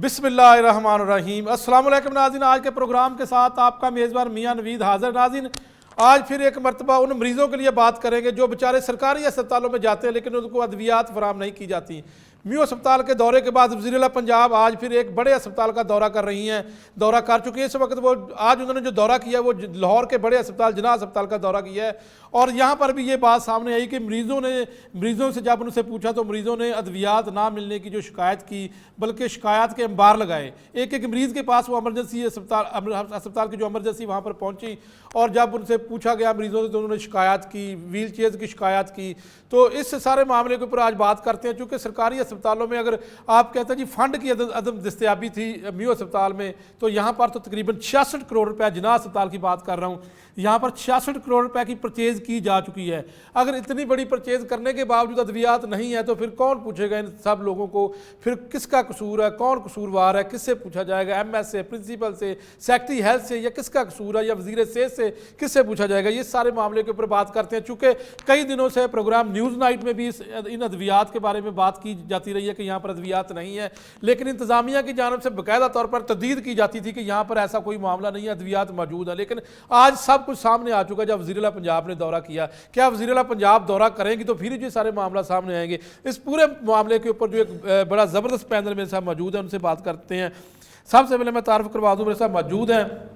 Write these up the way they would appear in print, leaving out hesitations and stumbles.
बिस्मिल्लाहिर्रहमानिर्रहीम। अस्सलाम वालेकुम नाज़रीन, आज के प्रोग्राम के साथ आपका मेज़बान मियां नवीद हाज़िर। नाज़रीन, आज फिर एक मरतबा उन मरीज़ों के लिए बात करेंगे जो बेचारे सरकारी अस्पतालों में जाते हैं लेकिन उनको अद्वियात फराम नहीं की जाती। म्यू अस्पताल के दौरे के बाद वज़ीर-ए-आला पंजाब आज फिर एक बड़े अस्पताल का दौरा कर रही हैं, दौरा कर चुकी हैं। इस वक्त वो आज उन्होंने जो दौरा किया वो लाहौर के बड़े अस्पताल जिन्ना अस्पताल का दौरा किया है और यहाँ पर भी ये बात सामने आई कि मरीज़ों से जब उनसे पूछा तो मरीज़ों ने अद्वियात ना मिलने की जो शिकायत की, बल्कि शिकायत के अंबार लगाए। एक एक मरीज़ के पास वो एमरजेंसी अस्पताल की जो एमरजेंसी वहाँ पर पहुँची और जब उनसे पूछा गया मरीज़ों से तो उन्होंने शिकायत की, व्हील चेयर की शिकायत की। तो इस सारे मामले के ऊपर आज बात करते हैं। चूँकि सरकारी अस्पतालों में अगर आप कहते हैं जी फंड की अदम दस्तयाबी थी म्यू अस्पताल में, तो यहाँ पर तो तकरीबन 66 करोड़ रुपया जिन्ना अस्पताल की बात कर रहा हूँ, यहाँ पर 66 करोड़ रुपए की परचेज़ की जा चुकी है। अगर इतनी बड़ी परचेज़ करने के बावजूद अद्वियात नहीं है तो फिर कौन पूछेगा इन सब लोगों को? फिर किसका कसूर है, कौन कसूरवार है, किससे पूछा जाएगा? MS से, प्रिंसिपल से, सेक्रेटरी हेल्थ से, या किसका कसूर है, या वज़ीर सेहत से किससे पूछा जाएगा? ये सारे मामले के ऊपर बात करते हैं। चूँकि कई दिनों से प्रोग्राम न्यूज़ नाइट में भी इन अद्वियात के बारे में बात की जाती रही है कि यहाँ पर अद्वियात नहीं है, लेकिन इंतज़ामिया की जानब से बाकायदा तौर पर तदीद की जाती थी कि यहाँ पर ऐसा कोई मामला नहीं है, अद्वियात मौजूद है। लेकिन आज सब कुछ सामने आ चुका है। जब वज़ीर-ए-आला पंजाब ने दौरा किया, क्या वज़ीर-ए-आला पंजाब दौरा करेंगी तो फिर ये सारे मामला सामने आएंगे। इस पूरे मामले के ऊपर जो एक बड़ा ज़बरदस्त पैनल मेरे साथ मौजूद है, उनसे बात करते हैं। सबसे पहले मैं तारुफ करवा दूँ, मेरे साथ मौजूद हैं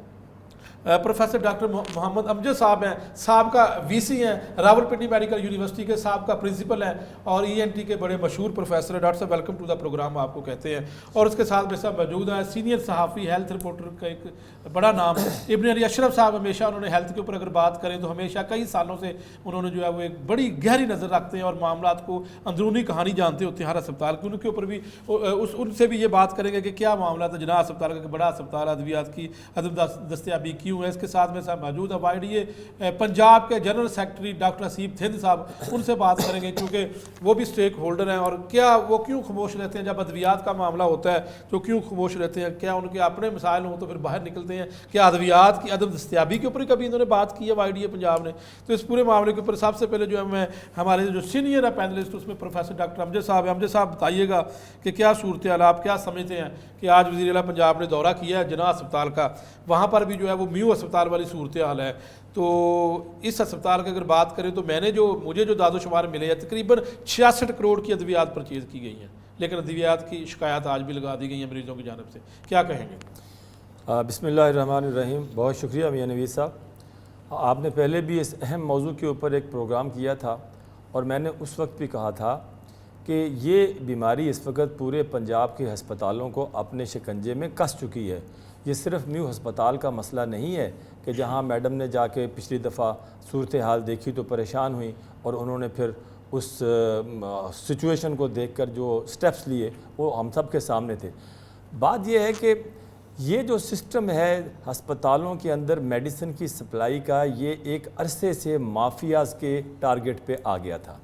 प्रोफेसर डॉक्टर मोहम्मद अमजद साहब हैं, साहबका VC हैं, रावलपिंडी मेडिकल यूनिवर्सिटी के साहबका प्रिंसिपल हैं और ENT के बड़े मशहूर प्रोफेसर हैं। डॉक्टर साहब वेलकम टू द प्रोग्राम आपको कहते हैं। और उसके साथ मेरे साथ मौजूद है सीनियर सहाफ़ी, हेल्थ रिपोर्टर का एक बड़ा नाम इब्न अली अशरफ साहब। हमेशा उन्होंने हेल्थ के ऊपर अगर बात करें तो हमेशा कई सालों से उन्होंने जो है वो एक बड़ी गहरी नज़र रखते हैं और मामला को अंदरूनी कहानी जानते होते हैं हर अस्पताल की। उनके ऊपर भी उनसे भी ये बात करेंगे कि क्या मामला था जिन्ना अस्पताल का, बड़ा अस्पताल अद्वियात की अदम दस्तयाबी क्यों है। इसके साथ में साहब मौजूद है YDA पंजाब के जनरल सेक्रेटरी डॉक्टर असीब थिंद साहब, उनसे बात करेंगे क्योंकि वो भी स्टेक होल्डर हैं और क्या वो क्यों खामोश रहते हैं जब अद्वियात का मामला होता है, तो क्यों खामोश रहते हैं? क्या उनके अपने मसाइल हों तो फिर बाहर निकलते हैं? क्या अद्वियात की अदम दस्तयाबी के ऊपर कभी इन्होंने बात की है YDA पंजाब ने? तो इस पूरे मामले के ऊपर सबसे पहले जो है मैं हमारे जो सीनियर है पैनलिस्ट उसमें प्रोफेसर डॉक्टर अमजद साहब है। अमजद साहब बताइएगा कि क्या सूरत हाल, आप क्या समझते हैं कि आज वज़ीर-ए-आला पंजाब ने दौरा किया है जिन्ना अस्पताल का, वहाँ पर भी जो है वो म्यू अस्पताल वाली सूरत हाल है। तो इस अस्पताल की अगर बात करें तो मुझे जो दादोशुमार मिले हैं तकरीबन 66 करोड़ की अद्वियात परचेज़ की गई हैं, लेकिन अद्वियात की शिकायत आज भी लगा दी गई है मरीज़ों की जानिब से। क्या कहेंगे? बिस्मिल्लाहिर्रहमानिर्रहीम। बहुत शुक्रिया मियां नवीद साहब, आपने पहले भी इस अहम मौजू के ऊपर एक प्रोग्राम किया था और मैंने उस वक्त भी कहा था कि ये बीमारी इस वक्त पूरे पंजाब के अस्पतालों को अपने शिकंजे में कस चुकी है। ये सिर्फ म्यू अस्पताल का मसला नहीं है कि जहाँ मैडम ने जाके पिछली दफ़ा सूरत हाल देखी तो परेशान हुई और उन्होंने फिर उस सिचुएशन को देखकर जो स्टेप्स लिए वो हम सब के सामने थे। बात यह है कि ये जो सिस्टम है अस्पतालों के अंदर मेडिसिन की सप्लाई का, ये एक अरसे से माफियाज़ के टारगेट पे आ गया था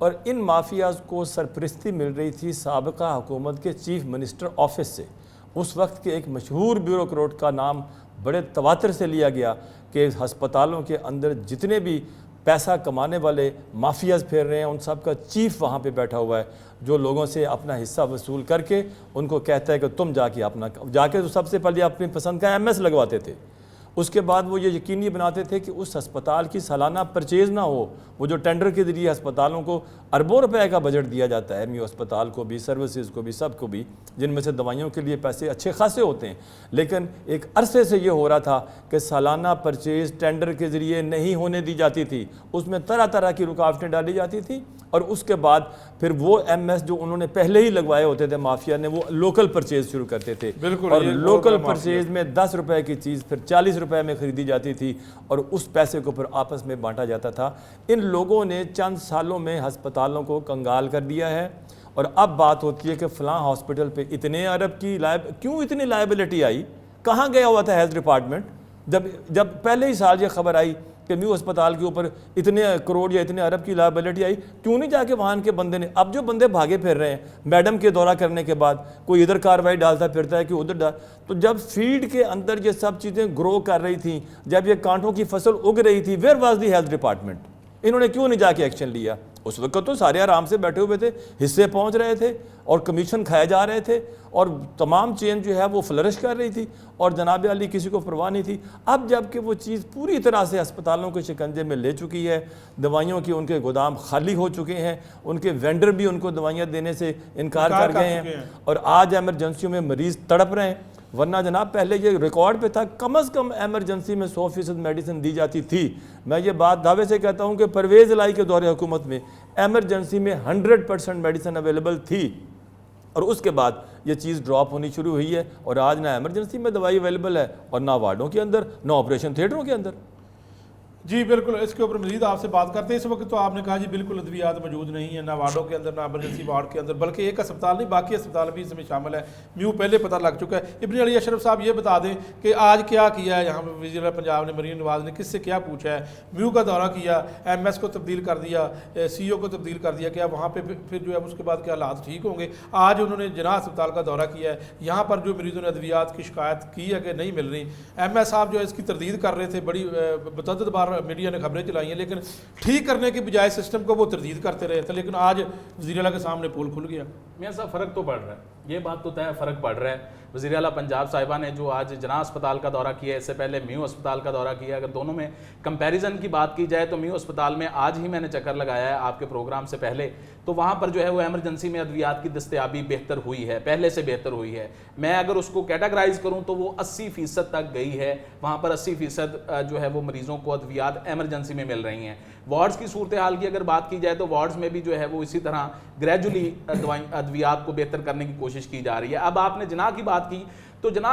और इन माफियाज़ को सरपरस्ती मिल रही थी साबिका हुकूमत के चीफ मिनिस्टर ऑफिस से। उस वक्त के एक मशहूर ब्यूरोक्रेट का नाम बड़े तवातर से लिया गया कि अस्पतालों के अंदर जितने भी पैसा कमाने वाले माफियाज़ फेर रहे हैं उन सब का चीफ वहाँ पे बैठा हुआ है, जो लोगों से अपना हिस्सा वसूल करके उनको कहता है कि तुम जाके तो सबसे पहले अपनी पसंद का MS लगवाते थे। उसके बाद वो ये यकीनी बनाते थे कि उस अस्पताल की सालाना परचेज़ ना हो। वो जो टेंडर के ज़रिए अस्पतालों को अरबों रुपए का बजट दिया जाता है, म्यू अस्पताल को भी, सर्विसेज को भी, सबको भी, जिनमें से दवाइयों के लिए पैसे अच्छे खासे होते हैं, लेकिन एक अरसे से ये हो रहा था कि सालाना परचेज़ टेंडर के ज़रिए नहीं होने दी जाती थी, उसमें तरह तरह की रुकावटें डाली जाती थी और उसके बाद फिर वो MS जो उन्होंने पहले ही लगवाए होते थे माफिया ने, वो लोकल परचेज़ शुरू करते थे। बिल्कुल, और लोकल परचेज़ में 10 रुपए की चीज़ फिर 40 रुपए में ख़रीदी जाती थी और उस पैसे को फिर आपस में बांटा जाता था। इन लोगों ने चंद सालों में अस्पतालों को कंगाल कर दिया है और अब बात होती है कि फ़लाँ हॉस्पिटल पे इतने अरब की क्यों इतनी लायबिलिटी आई? कहाँ गया हुआ था हेल्थ डिपार्टमेंट जब पहले ही साल ये खबर आई कि म्यू अस्पताल के ऊपर इतने करोड़ या इतने अरब की लायबिलिटी आई? क्यों नहीं जाके वहाँ के बंदे ने, अब जो बंदे भागे फिर रहे हैं मैडम के दौरा करने के बाद, कोई इधर कार्रवाई डालता फिरता है कि उधर डाल, तो जब फील्ड के अंदर ये सब चीज़ें ग्रो कर रही थी, जब ये कांटों की फसल उग रही थी, where was the health department? इन्होंने क्यों नहीं जाके एक्शन लिया? उस वक्त तो सारे आराम से बैठे हुए थे, हिस्से पहुंच रहे थे और कमीशन खाए जा रहे थे और तमाम चेन जो है वो फ्लरिश कर रही थी और जनाब अली किसी को परवाह नहीं थी। अब जबकि वो चीज़ पूरी तरह से अस्पतालों के शिकंजे में ले चुकी है, दवाइयों के उनके गोदाम खाली हो चुके हैं, उनके वेंडर भी उनको दवाइयाँ देने से इनकार कर गए हैं और आज एमरजेंसियों में मरीज़ तड़प रहे हैं। वरना जनाब पहले ये रिकॉर्ड पे था कम से कम एमरजेंसी में 100% मेडिसिन दी जाती थी। मैं ये बात दावे से कहता हूँ कि परवेज़ इलाही के दौरे हुकूमत में एमरजेंसी में 100% मेडिसिन अवेलेबल थी और उसके बाद ये चीज़ ड्रॉप होनी शुरू हुई है और आज ना एमरजेंसी में दवाई अवेलेबल है और ना वार्डों के अंदर, ना ऑपरेशन थिएटरों के अंदर। जी बिल्कुल, इसके ऊपर मजीद आपसे बात करते हैं। इस वक्त तो आपने कहा जी बिल्कुल अद्वियात मौजूद नहीं है, ना वार्डों के अंदर ना एमरजेंसी वार्ड के अंदर, बल्कि एक अस्पताल नहीं बाकी अस्पताल भी इसमें शामिल है। म्यू पहले पता लग चुका है। इब्न अली अशरफ साहब ये बता दें कि आज क्या किया है यहाँ पर वज़ीर पंजाब ने, मरीम नवाज ने किससे क्या पूछा है? म्यू का दौरा किया, MS को तब्दील कर दिया, CO को तब्दील कर दिया, क्या वहाँ पर फिर जो है उसके बाद क्या हालात ठीक होंगे? आज उन्होंने जना अस्पताल का दौरा किया है, यहाँ पर जो मरीजों ने अद्वियात की शिकायत की है कि नहीं मिल रही, MS साहब जो है इसकी तरदीद कर रहे थे, बड़ी मुतअद्दिद बार मीडिया ने खबरें चलाई हैं, लेकिन ठीक करने के बजाय सिस्टम को वो तरदीद करते रहे थे। लेकिन आज वज़ीर आला के सामने पोल खुल गया। मियां साहब फ़र्क तो पड़ रहा है, ये बात तो तय है, फ़र्क पड़ रहा है। वज़ीर आला पंजाब साहिबा ने जो आज जना अस्पताल का दौरा किया, इससे पहले म्यू अस्पताल का दौरा किया, अगर दोनों में कंपैरिजन की बात की जाए तो म्यू अस्पताल में आज ही मैंने चक्कर लगाया है आपके प्रोग्राम से पहले, तो वहाँ पर जो है वो एमरजेंसी में अद्वियात की दस्तयाबी बेहतर हुई है, पहले से बेहतर हुई है। मैं अगर उसको कैटेगराइज करूँ तो वो 80% तक गई है, वहाँ पर 80% जो है वो मरीजों को अद्वियात एमरजेंसी में मिल रही हैं। वार्ड्स की सूरत हाल की अगर बात की जाए तो वार्ड्स में भी जो है वो इसी तरह ग्रेजुअली अद्वियात को बेहतर करने की कोशिश की जा रही है। अब आपने जना की बात की तो जना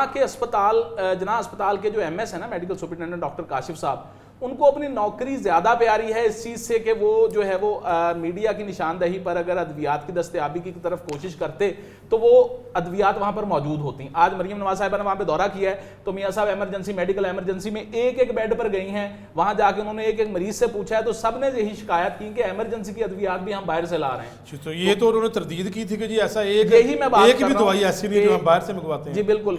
अस्पताल के जो MS है ना, मेडिकल सुपरिटेंडेंट डॉक्टर काशिफ साहब, उनको अपनी नौकरी ज़्यादा प्यारी है इस चीज़ से कि वो जो है वो मीडिया की निशानदही पर अगर अद्वियात की दस्तयाबी की तरफ कोशिश करते तो वो अद्वियात वहाँ पर मौजूद होती। आज मरीम नवाज साहिबा ने वहाँ पे दौरा किया है तो मियाँ साहब एमरजेंसी मेडिकल एमरजेंसी में एक बेड पर गई हैं, वहाँ जाके उन्होंने एक मरीज से पूछा है तो सब ने यही शिकायत की कि एमरजेंसी की अद्वियात भी हम बाहर से ला रहे हैं। तो ये तो उन्होंने तरदीद की थी कि जी ऐसा यही मैं बात एक भी दवाई ऐसी नहीं जो हम बाहर से मंगवाते हैं। जी बिल्कुल,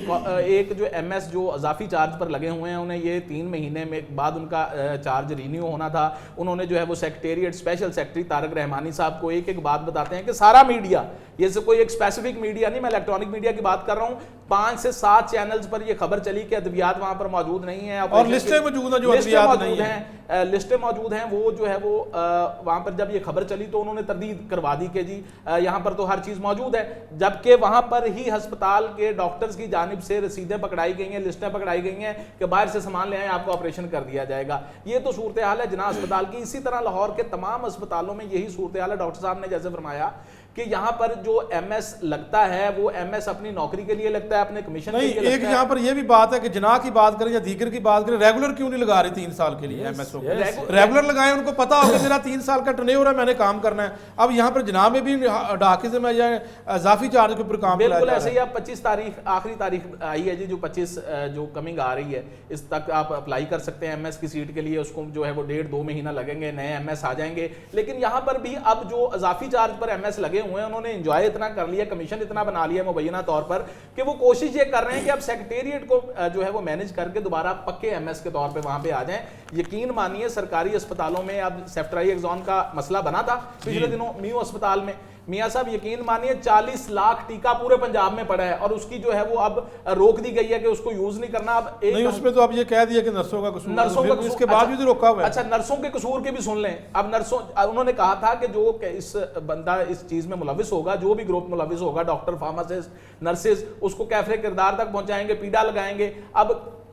एक जो MS जो अजाफी चार्ज पर लगे हुए हैं उन्हें ये 3 महीने में बाद उनका चार्ज रिन्यू होना था। उन्होंने जो है वो secretariat special secretary Tarak Rahmani साहब को एक बात बताते हैं कि सारा मीडिया, ये से कोई एक स्पेसिफिक मीडिया नहीं, मैं इलेक्ट्रॉनिक मीडिया की बात कर रहा हूँ, 5 से 7 चैनल्स पर ये खबर चली कि अद्वियात वहां पर मौजूद नहीं है और लिस्टें मौजूद हैं जो अद्वियात नहीं है, लिस्टें मौजूद हैं। वो जो है वो वहां पर जब ये खबर चली तो उन्होंने तरदीद करवा दी कि जी यहाँ पर तो हर चीज मौजूद है, जबकि वहां पर ही अस्पताल के डॉक्टर्स की जानिब से रसीदें पकड़ाई गई हैं, लिस्टें पकड़ाई गई हैं कि बाहर से सामान ले आए आपको ऑपरेशन कर दिया जाएगा। ये तो सूरत हाल है जना अस्पताल की। इसी तरह लाहौर के तमाम अस्पतालों में यही सूरत हाल है। डॉक्टर साहब ने जैसे फरमाया कि यहाँ पर जो MS लगता है वो MS अपनी नौकरी के लिए लगता है, अपने कमीशन के लिए लगता है। एक यहाँ पर यह भी बात है कि जना की बात करें या दीगर की बात करें, रेगुलर क्यों नहीं लगा रही 3 साल के लिए MS को? रेगुलर लगाएं, उनको पता हो कि मेरा 3 साल का टर्न हो रहा है, मैंने काम करना है। अब यहाँ पर जना में भी डाके से मैं इजाफी चार्ज के ऊपर काम बिल्कुल ऐसे ही। अब 25 तारीख आखिरी तारीख आई है जी, जो 25 जो कमिंग आ रही है, इस तक आप अप्लाई कर सकते हैं MS की सीट के लिए। उसको जो है वो 1.5-2 महीना लगेंगे, नए MS आ जाएंगे। लेकिन यहाँ पर भी अब जो इजाफी चार्ज पर MS लगे हुए हैं उन्होंने एंजॉय इतना कर लिया, कमीशन इतना बना लिया मुबैना तौर पर कि वो कोशिश ये कर रहे हैं कि अब सेक्रेटेरिएट को जो है वो मैनेज करके दोबारा पक्के MS के तौर पे वहां पे आ जाएं। यकीन मानिए सरकारी अस्पतालों में अब सेफ्ट्राइएक्सॉन का मसला बना था पिछले दिनों म्यू अस्पताल में। मियाँ साहब यकीन मानिए 40 लाख टीका पूरे पंजाब में पड़ा है और उसकी जो है वो अब रोक दी गई है कि उसको यूज नहीं करना। अब नहीं उसमें तो अब ये कह दिया कि नर्सों का कसूर, नर्सों का इसके बाद भी तो रोका हुआ है। अच्छा नर्सों के कसूर के भी सुन लें। अब नर्सों उन्होंने कहा था कि जो इस बंदा इस चीज में मुलविस होगा, जो भी ग्रुप मुलविस होगा, डॉक्टर, फार्मासिस्ट, नर्सेज, उसको कैफरे किरदार तक पहुंचाएंगे, पीड़ा लगाएंगे।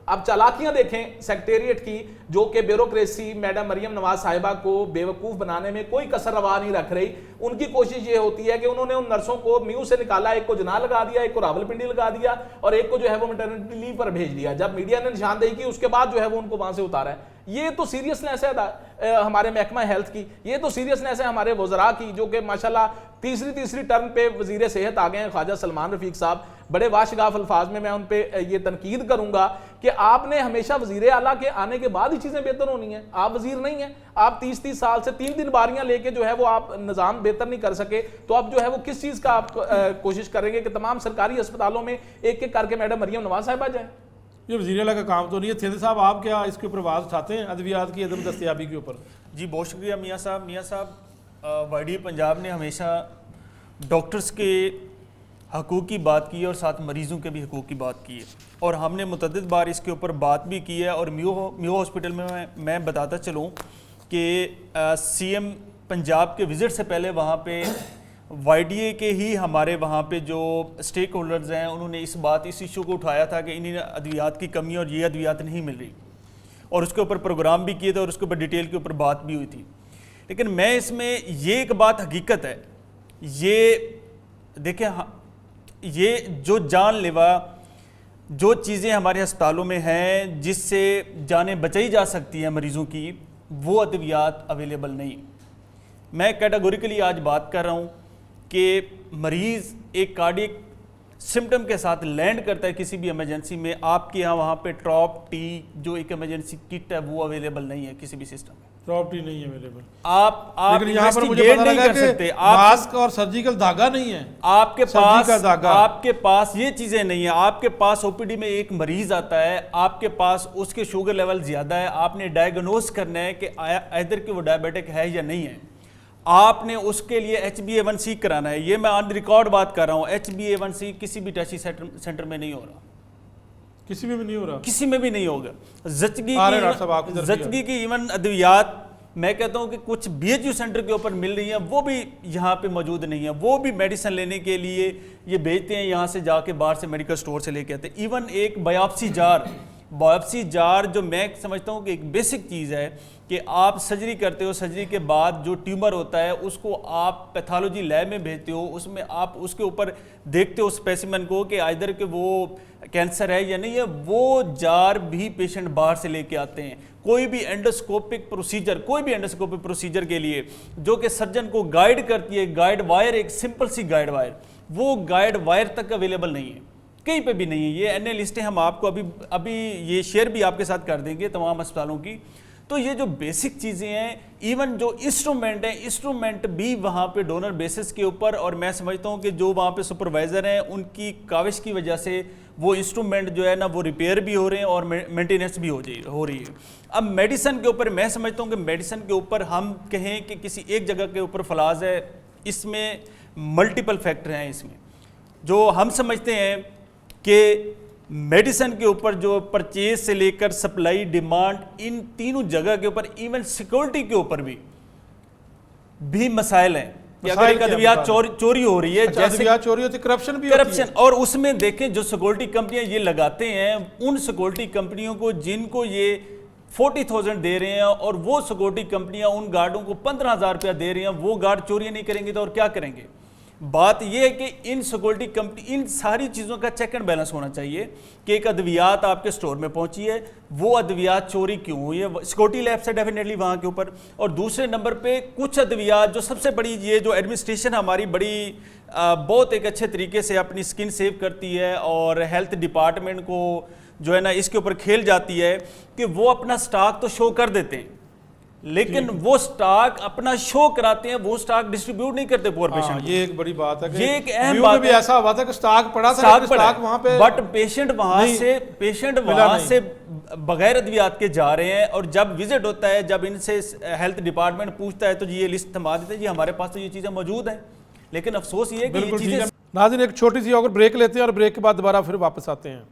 अब चालाकियां देखें सेक्रेटेरिएट की, जो कि ब्यूरोक्रेसी मैडम मरियम नवाज साहिबा को बेवकूफ बनाने में कोई कसर रवा नहीं रख रही। उनकी कोशिश ये होती है कि उन्होंने उन नर्सों को म्यू से निकाला, एक को जना लगा दिया, एक को रावलपिंडी लगा दिया और एक को जो है वो मैटरनिटी लीव पर भेज दिया। जब मीडिया ने निशानदेही की उसके बाद जो है वो उनको वहां से उतारा है। ये तो सीरियसनेस है हमारे महकमा हेल्थ की, ये तो सीरियसनेस है हमारे वज़रा की, जो कि माशाल्लाह तीसरी टर्म पे वजीर सेहत आ गए हैं ख्वाजा सलमान रफीक साहब। बड़े वाशगाफ अल्फाज में मैं उन पे ये तनकीद करूंगा कि आपने हमेशा वजीर आला के आने के बाद ही चीजें बेहतर होनी है। आप वजीर नहीं है, आप 30 साल से 3 बारियां लेके जो है वो आप निजाम बेहतर नहीं कर सके, तो अब जो है वो किस चीज का आप कोशिश करेंगे कि तमाम सरकारी अस्पतालों में एक एक करके मैडम मरियम नवाज साहिब आ जाए? ये वज़ीर आला का काम तो नहीं है। थिंद साहब आप क्या इसके ऊपर आवाज़ उठाते हैं अद्वियात की अदम दस्तयाबी के ऊपर? जी बहुत शुक्रिया मियाँ साहब। वाईडी पंजाब ने हमेशा डॉक्टर्स के हकूक़ की बात की है और साथ मरीज़ों के भी हकूक़ की बात की है, और हमने मुतअद्दिद बार इसके ऊपर बात भी की है। और मियो हॉस्पिटल में मैं बताता चलूँ कि सीएम पंजाब के विज़िट से पहले वहाँ पे वाईडीए के ही हमारे वहाँ पे जो स्टेक होल्डर्स हैं उन्होंने इस इशू को उठाया था कि इन्हीं अद्वियात की कमी और ये अद्वियात नहीं मिल रही, और उसके ऊपर प्रोग्राम भी किए थे और उसके ऊपर डिटेल के ऊपर बात भी हुई थी। लेकिन मैं इसमें ये एक बात हकीकत है, ये देखें, ये जो जानलेवा जो चीज़ें हमारे अस्पतालों में हैं जिससे जानें बचाई जा सकती हैं मरीज़ों की, वो अद्वियात अवेलेबल नहीं। मैं कैटेगोरिकली आज बात कर रहा हूँ कि मरीज़ एक कार्डियक सिम्टम के साथ लैंड करता है किसी भी इमरजेंसी में, आपके यहाँ वहाँ पे ट्रॉप टी जो एक इमरजेंसी किट है वो अवेलेबल नहीं है किसी भी सिस्टम में। प्रॉपर्टी नहीं है अवेलेबल। आप लेकिन यहाँ पर मुझे investigate पता नहीं लगा कर कि सकते। आप मास्क और सर्जिकल धागा नहीं है, आपके पास ये चीजें नहीं है। आपके पास ओपीडी में एक मरीज आता है, आपके पास उसके शुगर लेवल ज्यादा है, आपने डायग्नोस करना है कि इधर कि वो डायबिटिक है या नहीं है। आपने उसके लिए HbA1c कराना है। ये मैं ऑन रिकॉर्ड बात कर रहा हूँ, HbA1c किसी भी टेस्टिंग सेंटर में नहीं हो रहा, किसी में भी नहीं हो रहा, किसी में भी नहीं होगा। जचगी की इवन अद्वियात मैं कहता हूं कि कुछ BHU सेंटर के ऊपर मिल रही हैं, वो भी यहाँ पे मौजूद नहीं है। वो भी मेडिसिन लेने के लिए ये भेजते हैं, यहाँ से जाके बाहर से मेडिकल स्टोर से लेके आते हैं। इवन एक बायोप्सी जार जो मैं समझता हूँ कि एक बेसिक चीज़ है कि आप सर्जरी करते हो, सर्जरी के बाद जो ट्यूमर होता है उसको आप पैथोलॉजी लैब में भेजते हो, उसमें आप उसके ऊपर देखते हो स्पेसिमेन को कि आइदर के वो कैंसर है या नहीं है, वो जार भी पेशेंट बाहर से लेके आते हैं। कोई भी एंडोस्कोपिक प्रोसीजर के लिए जो कि सर्जन को गाइड करती है, गाइड वायर, एक सिंपल सी गाइड वायर, वो गाइड वायर तक अवेलेबल नहीं है, कहीं पे भी नहीं है। ये एनए लिस्टें हम आपको अभी ये शेयर भी आपके साथ कर देंगे तमाम अस्पतालों की। तो ये जो बेसिक चीज़ें हैं, इवन जो इंस्ट्रूमेंट हैं, इंस्ट्रूमेंट भी वहाँ पे डोनर बेसिस के ऊपर, और मैं समझता हूँ कि जो वहाँ पे सुपरवाइज़र हैं उनकी काविश की वजह से वो इंस्ट्रूमेंट जो है ना वो रिपेयर भी हो रहे हैं और मेंटेनेंस भी हो रही है। अब मेडिसिन के ऊपर मैं समझता हूँ कि मेडिसिन के ऊपर हम कहें कि किसी एक जगह के ऊपर फलाज है, इसमें मल्टीपल फैक्टर हैं। इसमें जो हम समझते हैं कि मेडिसिन के ऊपर जो परचेज से लेकर सप्लाई, डिमांड, इन तीनों जगह के ऊपर, इवन सिक्योरिटी के ऊपर भी मसाइल हैं कि अगर एक अद्वियात चोरी हो रही है, जैसे चोरी होती, करप्शन भी होती है। और उसमें देखें जो सिक्योरिटी कंपनियां ये लगाते हैं, उन सिक्योरिटी कंपनियों को जिनको ये 40,000 दे रहे हैं और वो सिक्योरिटी कंपनियां उन गार्डों को 15,000 रुपया दे रही हैं, वो गार्ड चोरी नहीं करेंगे तो और क्या करेंगे। बात यह है कि इन सिक्योरिटी कंपनी, इन सारी चीज़ों का चेक एंड बैलेंस होना चाहिए कि एक अद्वियात आपके स्टोर में पहुंची है, वो अद्वियात चोरी क्यों हुई है, सिक्योरिटी लैब से डेफिनेटली वहाँ के ऊपर। और दूसरे नंबर पे कुछ अद्वियात जो सबसे बड़ी, ये जो एडमिनिस्ट्रेशन हमारी बड़ी बहुत एक अच्छे तरीके से अपनी स्किन सेव करती है और हेल्थ डिपार्टमेंट को जो है ना इसके ऊपर खेल जाती है कि वो अपना स्टॉक तो शो कर देते हैं, लेकिन वो स्टॉक अपना शो कराते हैं, वो स्टॉक डिस्ट्रीब्यूट नहीं करते पुअर पेशेंट। ये एक बड़ी बात है कि ये एक अहम बात भी ऐसा हुआ था कि स्टॉक पड़ा था, स्टॉक वहां पे, बट पेशेंट वहां से बगैर अद्वियात के जा रहे हैं। और जब विजिट होता है, जब इनसे हेल्थ डिपार्टमेंट पूछता है तो ये लिस्ट थमा देते हैं, जी हमारे पास तो ये चीजें मौजूद हैं। लेकिन अफसोस ये है कि ये चीजें। नाज़रीन एक छोटी सी और ब्रेक लेते हैं और ब्रेक के बाद दोबारा फिर वापस आते हैं।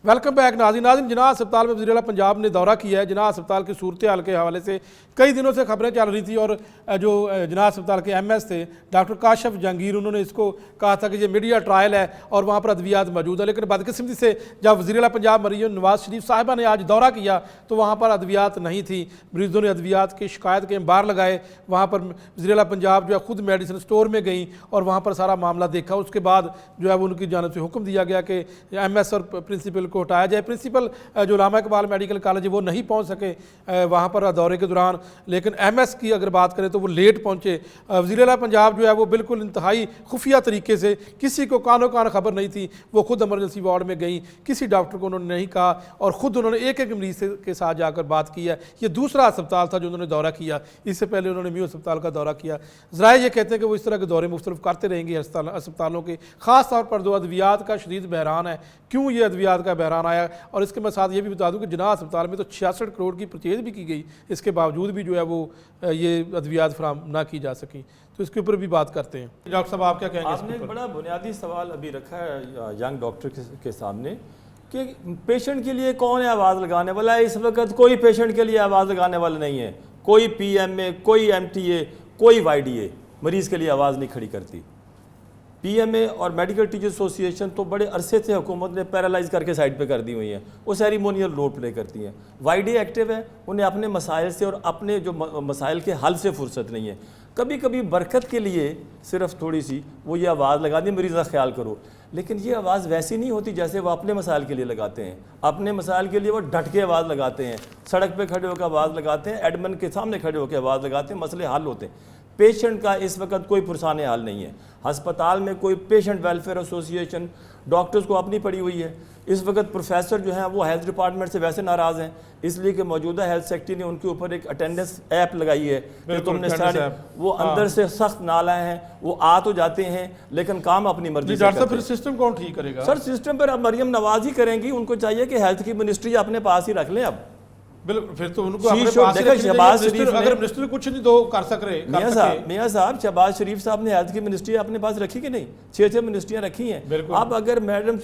वेलकम बैक नाज़रीन जिना अस्पताल में वज़ीर-ए-आला पंजाब ने दौरा किया है। जिना अस्पताल की सूरत हाल के हवाले से कई दिनों से खबरें चल रही थी और जो जिना अस्पताल के MS थे डॉक्टर काशफ जहांगीर, उन्होंने इसको कहा था कि ये मीडिया ट्रायल है और वहाँ पर अद्वियात मौजूद है। लेकिन बदकिस्मती से जब वज़ीर-ए-आला पंजाब मरीम नवाज शरीफ साहिबा ने आज दौरा किया तो वहाँ पर अद्वियात नहीं थी। मरीजों ने अद्वियात की शिकायत के बार लगाए। वहाँ पर वज़ीर-ए-आला पंजाब जो है खुद मेडिसिन स्टोर में गई और वहाँ पर सारा मामला देखा। उसके बाद जो है वो उनकी जानिब से हुक्म दिया गया कि MS और प्रिंसिपल को हटाया जाए। प्रिंसिपल जो उलामा इकबाल मेडिकल कॉलेज है वो नहीं पहुँच सके वहाँ पर दौरे के दौरान, लेकिन MS की अगर बात करें तो वो लेट पहुँचे। वज़ीर आला पंजाब जो है वो बिल्कुल इंतहाई खुफिया तरीके से, किसी को कानो कान खबर नहीं थी, वो खुद इमरजेंसी वार्ड में गई, किसी डॉक्टर को उन्होंने नहीं कहा और ख़ुद उन्होंने एक एक मरीज के साथ जाकर बात की है। ये दूसरा अस्पताल था जो उन्होंने दौरा किया, इससे पहले उन्होंने म्यू अस्पताल का दौरा किया। ज़राए ये कहते हैं कि वो इस तरह के दौरे मुख्तलिफ करते रहेंगे अस्पतालों के, ख़ास तौर पर जो अद्वियात का शदीद बहरान है। क्यों ये अद्वियात का बहरान आया? और इसके मैं साथ ये भी बता दूं कि जिन्ना अस्पताल में तो 66 करोड़ की परचेज भी की गई, इसके बावजूद भी जो है वो ये अद्वियात फराम ना की जा सकी। तो इसके ऊपर भी बात करते हैं। डॉक्टर साहब आप क्या कहेंगे? आपने एक बड़ा बुनियादी सवाल अभी रखा है यंग डॉक्टर के सामने कि पेशेंट के लिए कौन है आवाज़ लगाने वाला है। इस वक्त कोई पेशेंट के लिए आवाज़ लगाने वाला नहीं है। कोई PMA, कोई MTA, कोई YDA मरीज़ के लिए आवाज़ नहीं खड़ी करती। PMA और मेडिकल टीचर एसोसिएशन तो बड़े अरसे से हुकूमत ने पैरालाइज करके साइड पे कर दी हुई हैं, वो सेरिमोनियल रोल प्ले करती हैं। YDA एक्टिव है, उन्हें अपने मसाइल से और अपने जो मसाइल के हल से फुर्सत नहीं है। कभी कभी बरकत के लिए सिर्फ थोड़ी सी वो ये आवाज़ लगा दी, मरीज़ का ख्याल करो, लेकिन ये आवाज़ वैसी नहीं होती जैसे वो अपने मसाइल के लिए लगाते हैं। अपने मसाइल के लिए वो डट के आवाज़ लगाते हैं, सड़क पे खड़े होकर आवाज़ लगाते हैं, एडमिन के सामने खड़े होकर आवाज़ लगाते हैं, मसले हल होते हैं। पेशेंट का इस वक्त कोई पुरसान हाल नहीं है। अस्पताल में कोई पेशेंट वेलफेयर एसोसिएशन, डॉक्टर्स को अपनी पड़ी हुई है। इस वक्त प्रोफेसर जो हैं वो हेल्थ डिपार्टमेंट से वैसे नाराज़ हैं, इसलिए कि मौजूदा हेल्थ सेक्रेटरी ने उनके ऊपर एक अटेंडेंस ऐप लगाई है कि तुमने सारे वो अंदर से सख्त नालायक हैं, वो आ तो जाते हैं लेकिन काम अपनी मर्जी से करते हैं। फिर सिस्टम कौन ठीक करेगा? सर सिस्टम पर अब मरियम नवाज ही करेंगी। उनको चाहिए कि हेल्थ की मिनिस्ट्री अपने पास ही रख लें। अब बिल्कुल, फिर तो उनको अपने पास ही रखनी चाहिए। अगर मिनिस्टर कुछ नहीं दो कर सक रहे, मियां साहब शहबाज शरीफ साहब ने हेल्थ की मिनिस्ट्री अपने पास रखी कि नहीं? 6 मिनिस्ट्रियां रखी हैं। अब अगर मैडम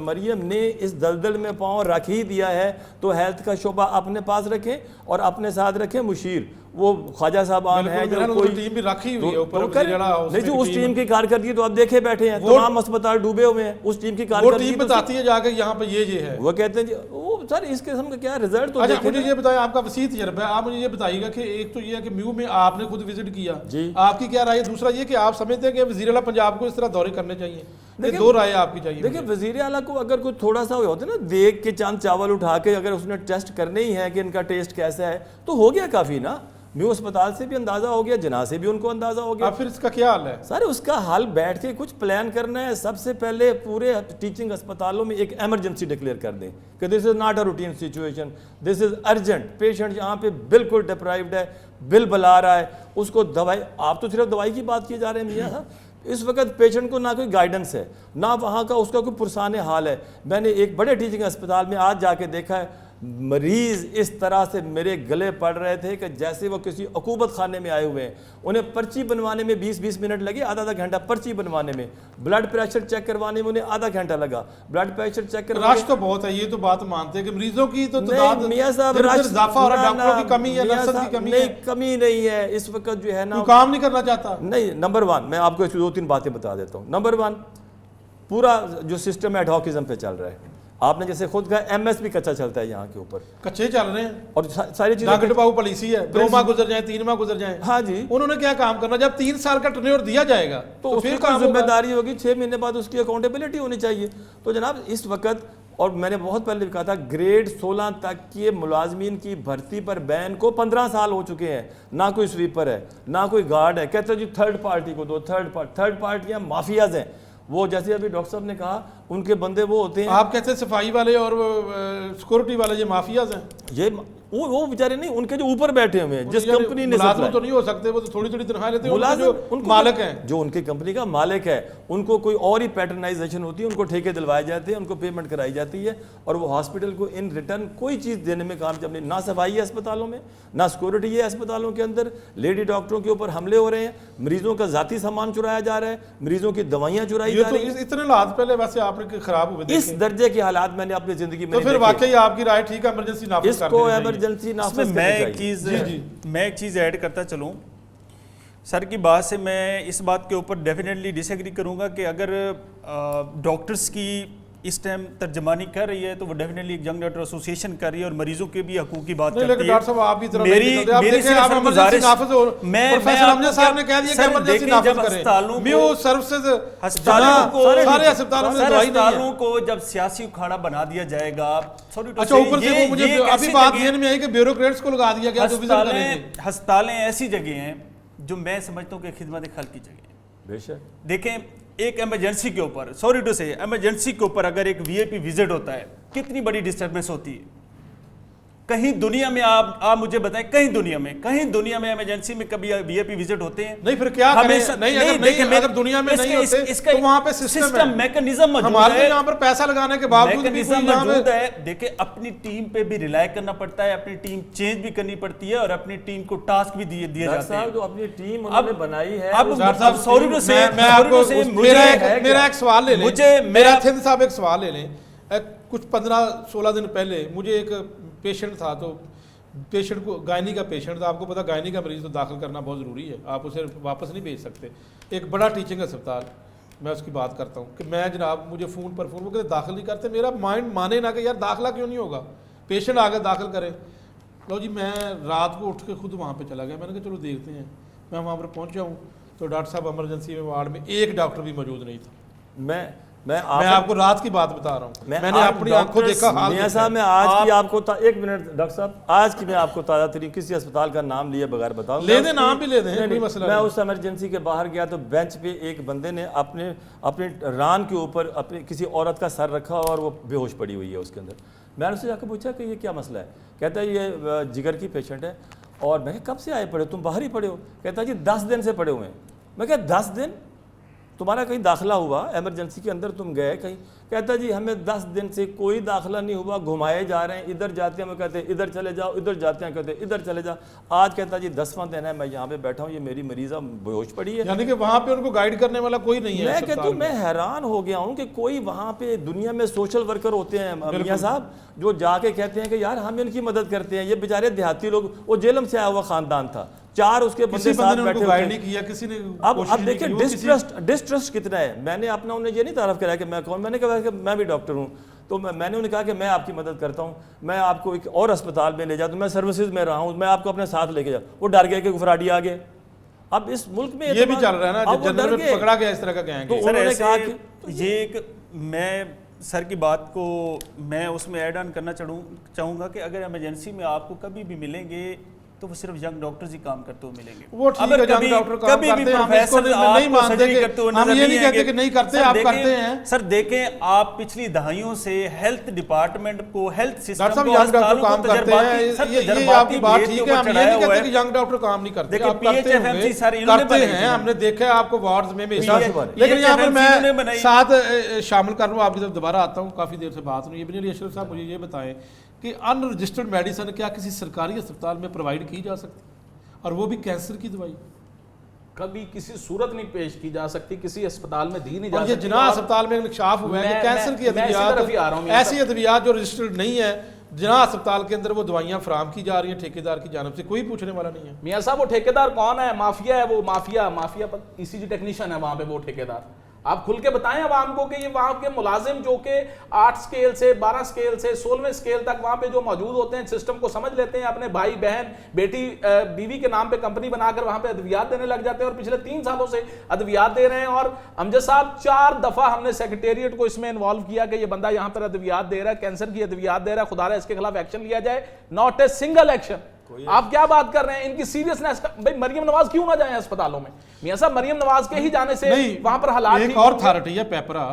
मरियम ने इस दलदल में पांव रख ही दिया है तो हेल्थ का शोबा अपने पास रखें और अपने साथ रखें मुशीर, वो ख्वाजा साहबान है जो कोई टीम भी रखी हुई है ऊपर नहीं, जो उस टीम की कारकर्दगी तो आप देखे बैठे हैं, तमाम अस्पताल डूबे हुए हैं। उस टीम की कारकर्दगी टीम बताती है जाके यहाँ पे ये है, वो कहते हैं जी वो सर इस किस्म का क्या रिजल्ट तो अच्छा मुझे ये बताएं, आपका वसीत तजर्बा है, आप मुझे ये बताइएगा कि एक तो ये है कि म्यू में आपने खुद विजिट किया जी, आपकी क्या राय है? दूसरा ये कि आप समझते हैं कि वज़ीर आला पंजाब को इस तरह दौरे करने चाहिए? देखिए दो राय आपकी चाहिए। देखिए वज़ीर आला को अगर कुछ थोड़ा सा होता है ना, देख के चंद चावल उठा के अगर उसने टेस्ट करने ही है कि इनका टेस्ट कैसा है तो हो गया काफ़ी ना। म्यू अस्पताल से भी अंदाज़ा हो गया, जना से भी उनको अंदाज़ा हो गया। फिर इसका क्या हाल है? सर उसका हल बैठ के कुछ प्लान करना है। सबसे पहले पूरे टीचिंग अस्पतालों में एक एमरजेंसी डिक्लेयर कर दें कि this is not a routine situation, this is urgent. Patient यहाँ पे बिल्कुल डिप्राइव्ड है, बिल बुला रहा है, उसको दवाई, आप तो सिर्फ दवाई की बात किए जा रहे हैं मियाँ साहब। इस वक्त पेशेंट को ना कोई गाइडेंस है, ना वहाँ का उसका कोई पुरसाने हाल है। मैंने एक बड़े टीचिंग अस्पताल में आज जाके देखा है, मरीज इस तरह से मेरे गले पड़ रहे थे कि जैसे वो किसी अकूबत खाने में आए हुए हैं। उन्हें पर्ची बनवाने में 20-20 मिनट लगे, आधा घंटा पर्ची बनवाने में। ब्लड प्रेशर चेक करवाने में उन्हें आधा घंटा लगा। ब्लड प्रेशर चेक करवाने रश तो बहुत है, ये तो बात मानते हैं कि मरीजों की तो मियां साहब इजाफा हो रहा है, डॉक्टरों की कमी है, नर्सों की कमी है। कमी नहीं है इस वक्त जो है ना, काम नहीं करना चाहता। नहीं, नंबर 1 मैं आपको 2-3 बातें बता देता हूँ। नंबर 1 पूरा जो सिस्टम एडहॉकिज्म पे चल रहा है। आपने जैसे खुद कहा MS भी कच्चा चलता है, यहाँ के ऊपर कच्चे चल रहे हैं और सारी चीजें पॉलिसी है, 2 माह गुजर जाए, 3 माह गुजर जाए। हाँ जी, उन्होंने क्या काम करना? जब 3 साल का टर्नओवर दिया जाएगा तो फिर कोई जिम्मेदारी होगी, 6 महीने बाद उसकी अकाउंटेबिलिटी होनी चाहिए। तो जनाब इस वक्त, और मैंने बहुत पहले भी कहा था, ग्रेड 16 तक के मुलाजमीन की भर्ती पर बैन को 15 साल हो चुके हैं। ना कोई स्वीपर है, ना कोई गार्ड है। कहते हैं जी थर्ड पार्टी को दो, थर्ड पार्टियां माफियाज हैं। वो जैसे अभी डॉक्टर साहब ने कहा, उनके बंदे वो होते हैं। आप कहते हैं सफाई वाले और सिक्योरिटी वाले ये माफियाज हैं? ये वो बेचारे नहीं, उनके जो ऊपर बैठे हुए हैं, जिस कंपनी ने तो नहीं हो सकते, वो तो थोड़ी थोड़ी तनख्वाह लेते हैं। जो मालिक हैं, जो उनकी कंपनी का मालिक है, उनको कोई और ही पैटर्नाइजेशन होती है, उनको ठेके दिलवाए जाते हैं, उनको पेमेंट कराई जाती है और वो हॉस्पिटल को इन रिटर्न कोई चीज़ देने में कामयाब नहीं। ना सफाई है अस्पतालों में, ना सिक्योरिटी है अस्पतालों के अंदर। लेडी डॉक्टरों के ऊपर हमले हो रहे हैं, मरीजों का जाती सामान चुराया जा रहा है, मरीजों की दवाइयाँ चुराई जा रही हैं। इतने हालात पहले वैसे आपने खराब हुए, इस दर्जे के हालात मैंने अपनी जिंदगी में। तो फिर वाकई आपकी राय ठीक है, इमरजेंसी नाफिज करनी चाहिए। इमरजेंसी नाफिज। मैं एक चीज़ ऐड करता चलूँ। सर की बात से मैं इस बात के ऊपर डेफिनेटली डिसएग्री करूँगा कि अगर डॉक्टर्स की इस टाइम तर्जमानी कर रही है तो वो डेफिनेटली एक यंग डॉक्टर एसोसिएशन कर रही है और मरीजों के भी हकूक की बात नहीं, करती लेकिन है। डॉक्टर साहब आप भी तरफ मेरी नहीं निकलते। आप मेरी देखें, सिर्फ आप सर इमरजेंसी गुजारिश- नाफिज हो। मैं प्रोफेसर आपको अमजद साहब ने कह दिया कि सर, इमरजेंसी देखें, नाफिज जब करें। अस्पतालों म्यू को- सर्विसेज अस्पतालों को सारे अस्पतालों में सर, दवाई नहीं है। अस्पतालों को जब सियासी उखाड़ा बना दिया जाएगा, सॉरी टू अच्छा, से, ऊपर से ये- वो मुझे ये एक अभी ऐसी बात जगह- ध्यान में आई कि ब्यूरोक्रेट्स को लगा दिया गया जो विजिट करेंगे। अस्पतालें ऐसी जगह हैं जो मैं समझता हूँ कि खिदमत खल्क की जगह है। बेशक देखें, एक इमरजेंसी के ऊपर, सॉरी टू से, इमरजेंसी के ऊपर अगर एक वीआईपी विजिट होता है, कितनी बड़ी डिस्टर्बेंस होती है। कहीं दुनिया में आप मुझे बताएं, कहीं दुनिया में इमरजेंसी में कभी वीआईपी विजिट होते हैं? नहीं, फिर क्या करें? हमेशा नहीं, अगर दुनिया में नहीं होते तो वहां पे सिस्टम है, मैकेनिज्म मौजूद हमारे है। यहाँ पर पैसा लगाने के बावजूद भी मैकेनिज्म कोई यहाँ मौजूद पे- है। देखिए, अपनी टीम पे भी रिलाय करना पड़ता है, अपनी टीम चेंज भी करनी पड़ती है और अपनी टीम को टास्क भी दिए डॉक्टर जाते हैं। साहब जो अपनी टीम उन्होंने बनाई है अब डॉक्टर साहब, सॉरी टू से, मैं आपको मेरा एक सवाल ले लें। मेरा मैं थिंद साहब एक सवाल ले लें। कुछ 15-16 दिन पहले मुझे एक पेशेंट था, तो पेशेंट को गायनी का पेशेंट था। आपको पता गायनी का मरीज तो दाखिल करना बहुत ज़रूरी है, आप उसे वापस नहीं भेज सकते। एक बड़ा टीचिंग अस्पताल, मैं उसकी बात करता हूँ कि मैं जनाब मुझे फ़ोन वो कहते दाखिल नहीं करते। मेरा माइंड माने ना कि यार दाखिला क्यों नहीं होगा, पेशेंट आकर दाखिल करें। लो जी, मैं रात को उठ के खुद वहाँ पर चला गया। मैंने कहा चलो देखते हैं। मैं वहाँ पर पहुँचा हूँ तो डॉक्टर साहब इमरजेंसी में वार्ड में एक डॉक्टर भी मौजूद नहीं था। मैं आपको रात की बात बता रहा हूँ, मैंने अपनी आंखों देखा हाल। मियां साहब, मैं आज की आपको एक मिनट डॉक्टर साहब, आज की मैं आपको ताज़ा तरीन किसी अस्पताल का नाम लिए बगैर बताऊं। ले दें, नाम भी ले दें, कोई मसला मैं नहीं। उस इमरजेंसी के बाहर गया तो बेंच पे एक बंदे ने अपने रान के ऊपर अपने किसी औरत का सर रखा और वो बेहोश पड़ी हुई है उसके अंदर। मैंने उससे जाकर पूछा कि ये क्या मसला है। कहता है ये जिगर की पेशेंट है। और मैं कब से आए पड़े, तुम बाहर ही पड़े हो? कहता है जी 10 दिन से पड़े हुए हैं। मैं क्या 10 दिन तुम्हारा कहीं दाखिला हुआ, इमरजेंसी के अंदर तुम गए कहीं? कहता जी हमें 10 दिन से कोई दाखिला नहीं हुआ, घुमाए जा रहे हैं, इधर जाते हैं, मैं कहते हैं इधर चले जाओ, इधर जाते हैं, कहते हैं इधर चले जाओ। आज कहता जी 10वां दिन है, मैं यहाँ पे बैठा हूँ, ये मेरी मरीज़ा बेहोश पड़ी है। यानी कि वहाँ पे उनको गाइड करने वाला कोई नहीं है। मैं कहता हूँ, मैं हैरान हो गया हूँ कि कोई वहाँ पे दुनिया में सोशल वर्कर होते हैं मियां साहब, जो जाके कहते हैं कि यार हम इनकी मदद करते हैं। ये बेचारे देहाती लोग, वो जेलम से आया हुआ खानदान था, 4 उसके बंदे साथ बैठे गाइड नहीं किया किसी ने। अब देखिए डिस्ट्रस्ट कितना है। मैंने अपना उन्हें ये नहीं तारफ कराया कि मैं कौन, मैंने कहा कि मैं भी डॉक्टर हूँ, तो मैंने उन्हें कहा कि मैं आपकी मदद करता हूँ, मैं आपको एक और अस्पताल में ले जाता हूँ, मैं सर्विसेज में रहा हूँ, मैं आपको अपने साथ लेके जाऊँ। वो डर गए कि गुफराडी आ गए। अब इस मुल्क में ये भी चल रहा है ना, जब जनरल में पकड़ा गया इस तरह का गैंग। तो उन्होंने कहा कि ये एक, मैं सर की बात को मैं उसमें ऐड ऑन करना चाहूँगा कि अगर इमरजेंसी में आपको कभी भी मिलेंगे तो वो सिर्फ यंग डॉक्टर्स ही काम करते हुए मिलेंगे। वो ठीक है, यंग डॉक्टर काम करते हैं, हम इसको नहीं मानते कि हम ये नहीं कहते कि नहीं करते, आप करते हैं। सर देखें, आप पिछली दहाइयों से हेल्थ डिपार्टमेंट को, हेल्थ सिस्टम डॉक्टर साहब को, यंग डॉक्टर काम करते हैं, ये आपकी बात ठीक है। हम ये नहीं कहते कि यंग डॉक्टर काम नहीं करते, आप करते हैं, हमने देखा है आपको वार्ड्स में हमेशा। लेकिन यहाँ पर मैं साथ शामिल कर रहा हूँ, आपकी तरफ दोबारा आता हूँ, काफी देर से बात नहीं। इब्न अली अशरफ साहब, मुझे ये बताएं कि अनरजिस्टर्ड मेडिसिन क्या किसी सरकारी अस्पताल में प्रोवाइड की जा सकती, और वो भी कैंसर की दवाई? कभी किसी सूरत नहीं पेश की जा सकती, किसी अस्पताल में दी नहीं जा और सकती। ये जिना अस्पताल में इंकशाफ हुआ है कि कैंसर की अद्वियात, ऐसी अद्वियात जो रजिस्टर्ड नहीं है, जिना अस्पताल के अंदर वो दवाइयां फराम की जा रही हैं ठेकेदार की जानब से, कोई पूछने वाला नहीं है। मियां साहब, वो ठेकेदार कौन है? माफिया है वो, माफिया पर ईसीजी टेक्नीशियन है वहां पे वो ठेकेदार। आप खुल के बताएं आवाम को कि ये वहां के मुलाजिम जो कि 8 स्केल से 12 स्केल से 16वें स्केल तक वहां पे जो मौजूद होते हैं, सिस्टम को समझ लेते हैं, अपने भाई बहन बेटी बीवी के नाम पे कंपनी बनाकर वहां पे अद्वियात देने लग जाते हैं, और पिछले 3 सालों से अद्वियात दे रहे हैं। और अमजद साहब, 4 दफा हमने सेक्रेटेरिएट को इसमें इन्वॉल्व किया कि ये बंदा यहाँ पर अद्वियात दे रहा है, कैंसर की अद्वियात दे रहा है, खुदा इसके खिलाफ एक्शन लिया जाए। Not a single action. आप क्या बात कर रहे हैं? इनकी सीरियसनेस का, भाई मरियम नवाज क्यों ना जाए अस्पतालों में? मियां साहब, मरियम नवाज के ही जाने से वहां पर हालात एक और अथॉरिटी है पेपरा,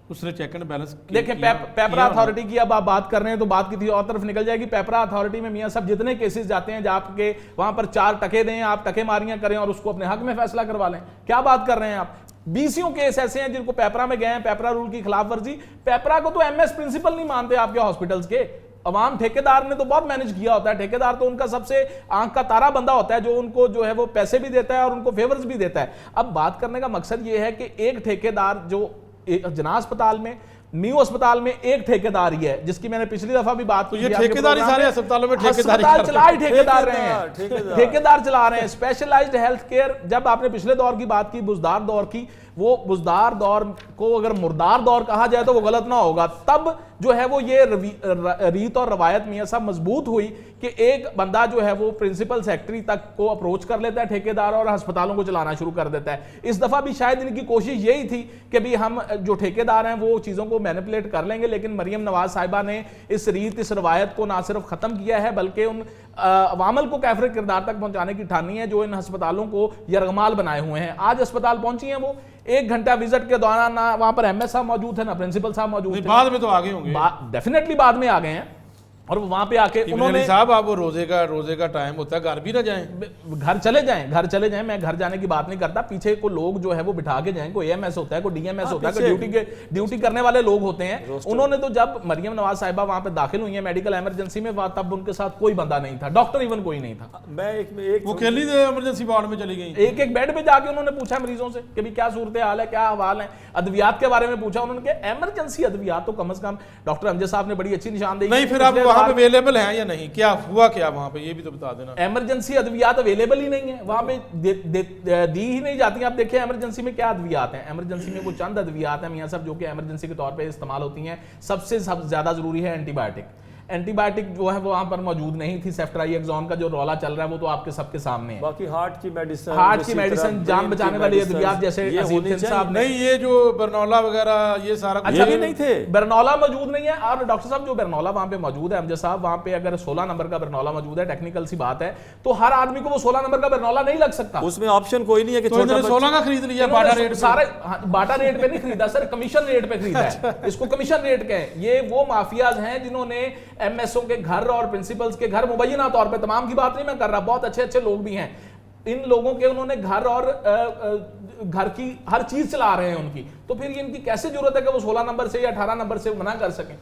उसने चेक एंड बैलेंस देखें। पेपरा अथॉरिटी की अब आप बात कर रहे हैं तो बात किसी और तरफ निकल जाएगी। पेपरा अथॉरिटी में मियां साहब जितने केसेस जाते हैं, आपके वहां पर 4 टके दें, आप टके मारियां करें और उसको अपने हक में फैसला करवा लें। क्या बात कर रहे हैं आप? 20 केस ऐसे हैं जिनको पेपरा में गए हैं, पेपरा रूल की खिलाफ वर्जी। पेपरा को तो एमएस प्रिंसिपल नहीं मानते आपके हॉस्पिटल्स के। अवाम ठेकेदार ने तो बहुत मैनेज किया होता है। ठेकेदार तो उनका सबसे आंख का तारा बंदा होता है, जो उनको जो है वो पैसे भी देता है और उनको फेवर्स भी देता है। अब बात करने का मकसद ये है कि एक ठेकेदार जो जना अस्पताल में, न्यू अस्पताल में एक ठेकेदार ही है, जिसकी मैंने पिछली दफा भी बात की। ये ठेकेदारी सारे अस्पतालों में ठेकेदारी ठेकेदार रहे हैं, ठेकेदार चला रहे हैं। स्पेशलाइज्ड हेल्थ केयर, जब आपने पिछले दौर की बात की, बुजदार दौर की, वो बुजदार दौर को अगर मुर्दार दौर कहा जाए तो वो गलत ना होगा। तब जो है वो ये रीत और रवायत मियां साहब मजबूत हुई कि एक बंदा जो है वो प्रिंसिपल सेक्रेटरी तक को अप्रोच कर लेता है ठेकेदार और अस्पतालों को चलाना शुरू कर देता है। इस दफा भी शायद इनकी कोशिश यही थी कि भी हम जो ठेकेदार हैं वो चीजों को मैनिपुलेट कर लेंगे, लेकिन मरियम नवाज साहिबा ने इस रीत इस रवायत को ना सिर्फ खत्म किया है बल्कि उन अवामल को कैफर किरदार तक पहुंचाने की ठानी है जो इन अस्पतालों को यरगमाल बनाए हुए हैं। आज अस्पताल पहुंची हैं वो, 1 घंटा विजिट के दौरान ना वहां पर एमएस साहब मौजूद है ना प्रिंसिपल साहब मौजूद है। बाद में तो आगे होंगे, डेफिनेटली बाद में आ गए हैं। और वहां पे आके उन्होंने साहब आप वो रोजे का टाइम होता है, घर भी ना जाएं, घर चले जाएं। मैं घर जाने की बात नहीं करता, पीछे को लोग जो है वो बिठा के जाएं, कोई एएमएस होता है, कोई डीएमएस होता है, कोई ड्यूटी करने वाले लोग होते हैं। उन्होंने तो जब मरियम नवाज साहिबा वहां पे दाखिल हुई है मेडिकल इमरजेंसी में, तब उनके साथ कोई बंदा नहीं था, डॉक्टर इवन कोई नहीं था। वो अकेली इमरजेंसी वार्ड में चली गई, एक बेड पे जाके उन्होंने पूछा मरीजों से कि भी क्या सूरत हाल है, क्या अहवाल है, अद्वियात के बारे में पूछा उन्होंने। इमरजेंसी अद्वियात तो कम से कम डॉक्टर अमजद साहब ने बड़ी अच्छी निशानदेही नहीं, फिर आप वहां पे अवेलेबल हैं या नहीं, क्या हुआ क्या वहां पे, ये भी तो बता देना। इमरजेंसी अद्वियात अवेलेबल ही नहीं है वहां पे, दी ही नहीं जाती। आप देखिए इमरजेंसी में क्या अद्वियात हैं, इमरजेंसी में वो चंद अद्वियात हैं मियां साहब जो कि इमरजेंसी के तौर पे इस्तेमाल होती हैं। सबसे ज्यादा जरूरी है एंटीबायोटिक जो है वो वहां पर मौजूद नहीं थी। सेफ्ट्राइएक्सोन का जो रौला चल रहा है वो तो आपके सबके सामने है। बाकी हार्ट की मेडिसिन, जान बचाने वाली अद्वियात जैसे साहब नहीं, ये जो बरनौला वगैरह ये सारा अच्छा भी नहीं थे, बरनौला मौजूद नहीं है। और डॉक्टर साहब जो बरनौला वहां पे मौजूद है, अमजद साहब वहां पे अगर 16 नंबर का बरनौला मौजूद है, टेक्निकल सी बात है, तो हर आदमी को वो 16 नंबर का बरनौला नहीं लग सकता। उसमें ऑप्शन कोई नहीं है कि 16 का खरीद लिया बाटा रेट, सारे बाटा रेट पे नहीं खरीदा सर, कमीशन रेट पे खरीदा है। इसको कमीशन रेट कहें। ये वो माफियाज हैं जिन्होंने एमएसओ के घर और प्रिंसिपल्स के घर, मुबैना तौर पे, तमाम की बात नहीं मैं कर रहा, बहुत अच्छे अच्छे लोग भी हैं, इन लोगों के उन्होंने घर और घर की हर चीज चला रहे हैं उनकी, तो फिर इनकी कैसे जरूरत है कि वो 16 नंबर से या 18 नंबर से मना कर सकें।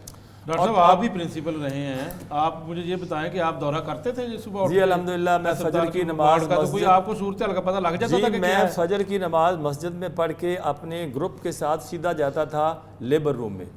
डॉक्टर साहब आप भी प्रिंसिपल रहे हैं, आप मुझे ये बताएं कि आप दौरा करते थे सुबह? जी अल्हम्दुलिल्लाह, मैं फजर की नमाज का तो कोई आपको सूरत हाल का पता लग जाता था कि मैं फजर की नमाज मस्जिद में पढ़ के अपने ग्रुप के साथ सीधा जाता था लेबर रूम में,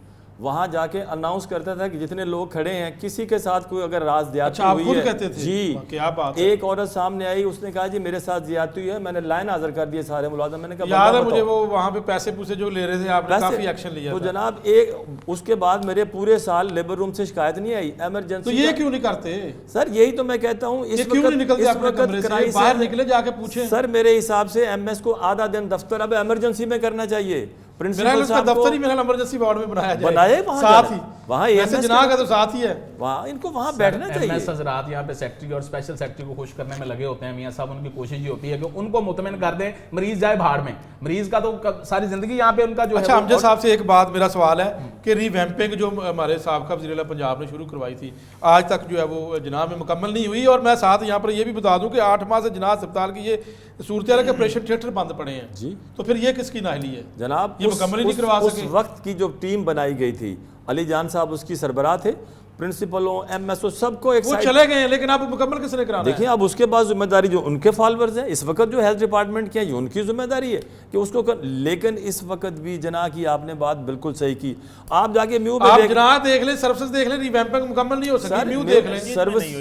वहां जाके अनाउंस करता था कि जितने लोग खड़े हैं किसी के साथ कोई अगर राज ज्यादती हुई है। कहते थे? जी, क्या बात है? एक औरत सामने आई, उसने कहा जी मेरे साथ ज्यादती हुई है, मैंने लाइन हाजिर कर दिए सारे मुलाजिम। मैंने कहा याद है मुझे वो वहां पे पैसे पूसे जो ले रहे थे, आपने काफी एक्शन लिया तो था। जनाब एक उसके बाद मेरे पूरे साल लेबर रूम से शिकायत नहीं आई। इमरजेंसी तो ये क्यों नहीं करते सर? यही तो मैं कहता हूँ, इस वक्त बाहर निकले जाके पूछे। सर मेरे हिसाब से एमएस को आधा दिन दफ्तर अब इमरजेंसी में करना चाहिए। प्रिंसिपल साहब दफ्तर ही मेरा इमरजेंसी वार्ड में बनाया जाए, बनाए साथ ही वहाँ जनाब का तो साथ ही है, वहाँ इनको वहाँ बैठना चाहिए। एमएस हजरात यहाँ पे सेक्रेटरी और स्पेशल सेक्रेटरी को खुश करने में लगे होते हैं मियां साहब। उनकी कोशिश ये होती है कि उनको मुतमिन कर दें, मरीज जाए भाड़ में। मरीज का तो सारी जिंदगी यहाँ पे उनका जो है। अच्छा, अमजद साहब से एक बात मेरा सवाल है कि रिवैम्पिंग जो हमारे साबका वज़ीर-ए-आला पंजाब ने शुरू करवाई थी, आज तक जो है वो जनाब में मुकम्मल नहीं हुई। और मैं साथ यहाँ पर ये भी बता दूं कि 8 माह से जनाब अस्पताल की ये सूरत हाल के ऑपरेशन थिएटर बंद पड़े हैं जी, तो फिर ये किसकी नाहली है जनाब? ये मुकम्मल ही नहीं करवा सके। उस वक्त की जो टीम बनाई गई थी, अली जान साहब उसकी सरबराह थे, प्रिंसिपलों एमएसओ सबको एक वो चले गए हैं, लेकिन अब मुकम्मल किसने कराना? देखिए अब उसके बाद जिम्मेदारी जो उनके फॉलोअर्स हैं इस वक्त जो हेल्थ डिपार्टमेंट की है, ये उनकी जिम्मेदारी है कि उसको लेकिन इस वक्त भी जना की आपने बात बिल्कुल सही की। आप जाके म्यू आप जना देख ले, सर्विसेज देख ले, रिवैम्पिंग मुकम्मल नहीं हो सकी। म्यू देख ले,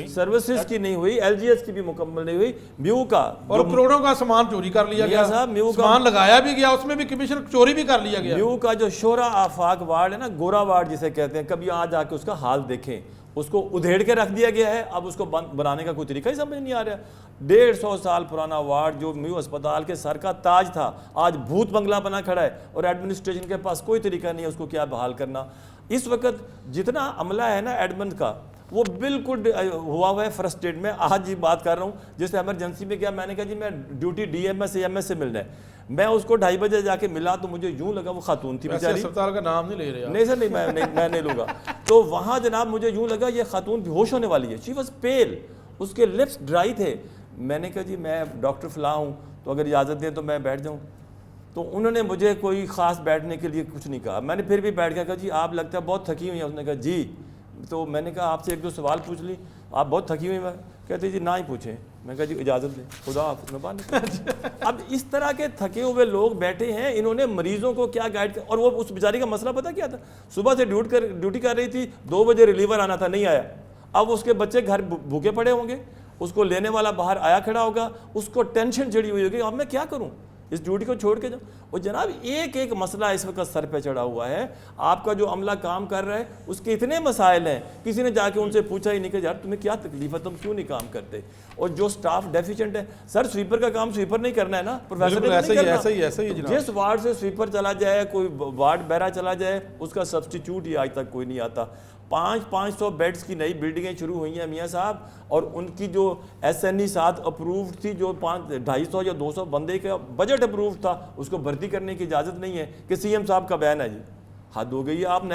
सर्विसेज की नहीं हुई, एलजीएस की भी मुकम्मल नहीं हुई, म्यू का और करोड़ों का सामान चोरी कर लिया गया, सामान लगाया भी गया, उसमें भी कमीशन चोरी भी कर लिया गया। म्यू का जो शोरा आफाक वार्ड है ना, गोरा वार्ड जिसे कहते हैं, कभी आज आके उसका हाल देखें, उसको उधेड़ के रख दिया गया है। अब उसको बनाने का कोई तरीका ही समझ नहीं आ रहा। 150 साल पुराना वार्ड जो म्यू अस्पताल के सर का ताज था, आज भूत बंगला बना खड़ा है और एडमिनिस्ट्रेशन के पास कोई तरीका नहीं है उसको क्या बहाल करना। इस वक्त जितना अमला है ना एडमिन का, वो बिल्कुल हुआ है फ्रस्ट्रेट में। आज ही बात कर रहा हूँ, जैसे इमरजेंसी में क्या, मैंने कहा जी मैं ड्यूटी डीएमएस या एमएस से मिलना है, मैं उसको 2:30 बजे जाके मिला तो मुझे यूं लगा, वो खातून थी बेचारी, अस्पताल का नाम नहीं ले रहे। नहीं सर, नहीं मैं नहीं लूंगा। तो वहां जनाब मुझे यूं लगा ये खातून बेहोश होने वाली है। शी वाज पेल, उसके लिप्स ड्राई थे। मैंने कहा जी मैं डॉक्टर फलां हूँ, तो अगर इजाज़त दें तो मैं बैठ जाऊँ। तो उन्होंने मुझे कोई ख़ास बैठने के लिए कुछ नहीं कहा, मैंने फिर भी बैठ गया। कहा जी आप लगता है बहुत थकी हुई हैं। उसने कहा जी। तो मैंने कहा आपसे 1-2 सवाल पूछ ली, आप बहुत थकी हुई हैं। कहते जी ना ही पूछें। मैं कहा जी इजाज़त दें, खुदा हाफ़िज़, मैं बात। अब इस तरह के थके हुए लोग बैठे हैं, इन्होंने मरीजों को क्या गाइड कर, और वो उस बेचारी का मसला पता क्या था, सुबह से ड्यूटी कर रही थी, 2 बजे रिलीवर आना था, नहीं आया। अब उसके बच्चे घर भूखे पड़े होंगे, उसको लेने वाला बाहर आया खड़ा होगा, उसको टेंशन चढ़ी हुई होगी, अब मैं क्या करूँ, इस ड्यूटी को छोड़ के जाओ। और जनाब एक एक मसला इस वक्त सर पे चढ़ा हुआ है। आपका जो अमला काम कर रहा है उसके इतने मसाइल हैं, किसी ने जाके उनसे पूछा ही नहीं कि यार तुम्हें क्या तकलीफ है, तुम क्यों नहीं काम करते। और जो स्टाफ डेफिशिएंट है, सर स्वीपर का काम स्वीपर नहीं करना है ना, प्रोफेसर ने ऐसा नहीं ही करना। ऐसा ही जनाब। जिस वार्ड से स्वीपर चला जाए, कोई वार्ड बहरा चला जाए, उसका सब्स्टिट्यूट ही आज तक कोई नहीं आता। 500 बेड्स की नई बिल्डिंगें शुरू हुई हैं मियाँ साहब, और उनकी जो SNE 7 अप्रूव्ड थी, जो 250 या 200 बंदे का बजट अप्रूव्ड था, उसको भर्ती करने की इजाज़त नहीं है कि CM साहब का बयान है जी। हद हो गई है। आप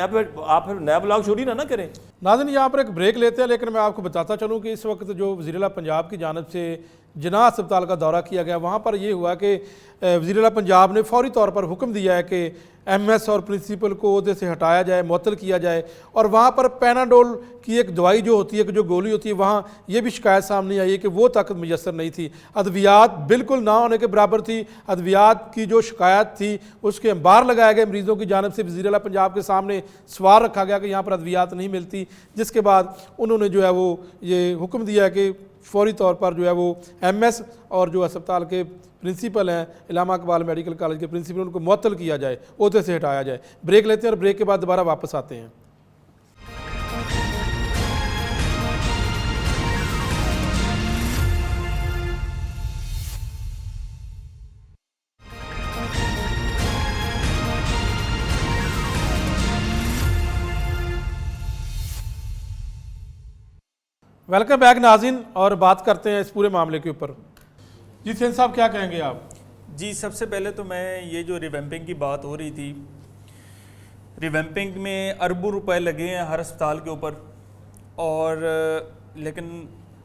नया ब्लॉग छोड़ी ना करें। नाज़रीन यहाँ पर एक ब्रेक लेते हैं, लेकिन मैं आपको बताता चलूँ कि इस वक्त जो वज़ीर-ए-आला पंजाब की जानिब से जिनाह अस्पताल का दौरा किया गया, वहाँ पर ये हुआ कि वज़ीर-ए-आला पंजाब ने फौरी तौर पर हुक्म दिया है कि MS और प्रिंसिपल को ओहदे से हटाया जाए, मुअत्तल किया जाए। और वहाँ पर पैनाडोल की एक दवाई जो होती है, जो गोली होती है, वहाँ ये भी शिकायत सामने आई है कि वो तक मुयस्सर नहीं थी। अद्वियात बिल्कुल ना होने के बराबर थी। अद्वियात की जो शिकायत थी उसके अंबार लगाए गए मरीज़ों की जानिब से। वज़ीर-ए-आला पंजाब के सामने सवाल रखा गया कि यहाँ पर अद्वियात नहीं मिलती, जिसके बाद उन्होंने जो है वो ये हुक्म दिया कि फौरी तौर पर जो है वो MS और जो अस्पताल के प्रिंसिपल हैं, इलामा इकबाल मेडिकल कॉलेज के प्रिंसिपल, उनको मुअत्तल किया जाए, ओहदे से हटाया जाए। ब्रेक लेते हैं और ब्रेक के बाद दोबारा वापस आते हैं। वेलकम बैक नाज़रीन, और बात करते हैं इस पूरे मामले के ऊपर। जी सेन साहब, क्या कहेंगे आप? जी, सबसे पहले तो मैं ये जो रिवैम्पिंग की बात हो रही थी, रिवैम्पिंग में अरबों रुपए लगे हैं हर अस्पताल के ऊपर, और लेकिन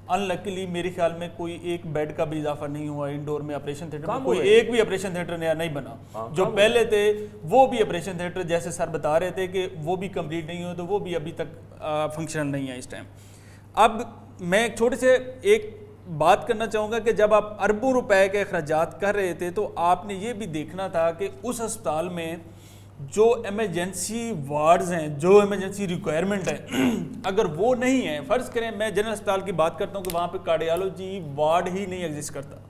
अनलकीली मेरे ख्याल में कोई एक बेड का भी इजाफा नहीं हुआ इंडोर में। ऑपरेशन थिएटर में कोई एक भी ऑपरेशन थिएटर नया नहीं बना। जो पहले थे वो भी ऑपरेशन थिएटर, जैसे सर बता रहे थे कि वो भी कंप्लीट नहीं हुए, तो वो भी अभी तक फंक्शनल नहीं है इस टाइम। अब मैं एक छोटे से एक बात करना चाहूँगा कि जब आप अरबों रुपए के अखराजात कर रहे थे, तो आपने ये भी देखना था कि उस अस्पताल में जो इमरजेंसी वार्ड्स हैं, जो इमरजेंसी रिक्वायरमेंट है, अगर वो नहीं है, फ़र्ज़ करें मैं जनरल अस्पताल की बात करता हूँ कि वहाँ पे कार्डियोलॉजी वार्ड ही नहीं एग्जिस्ट करता।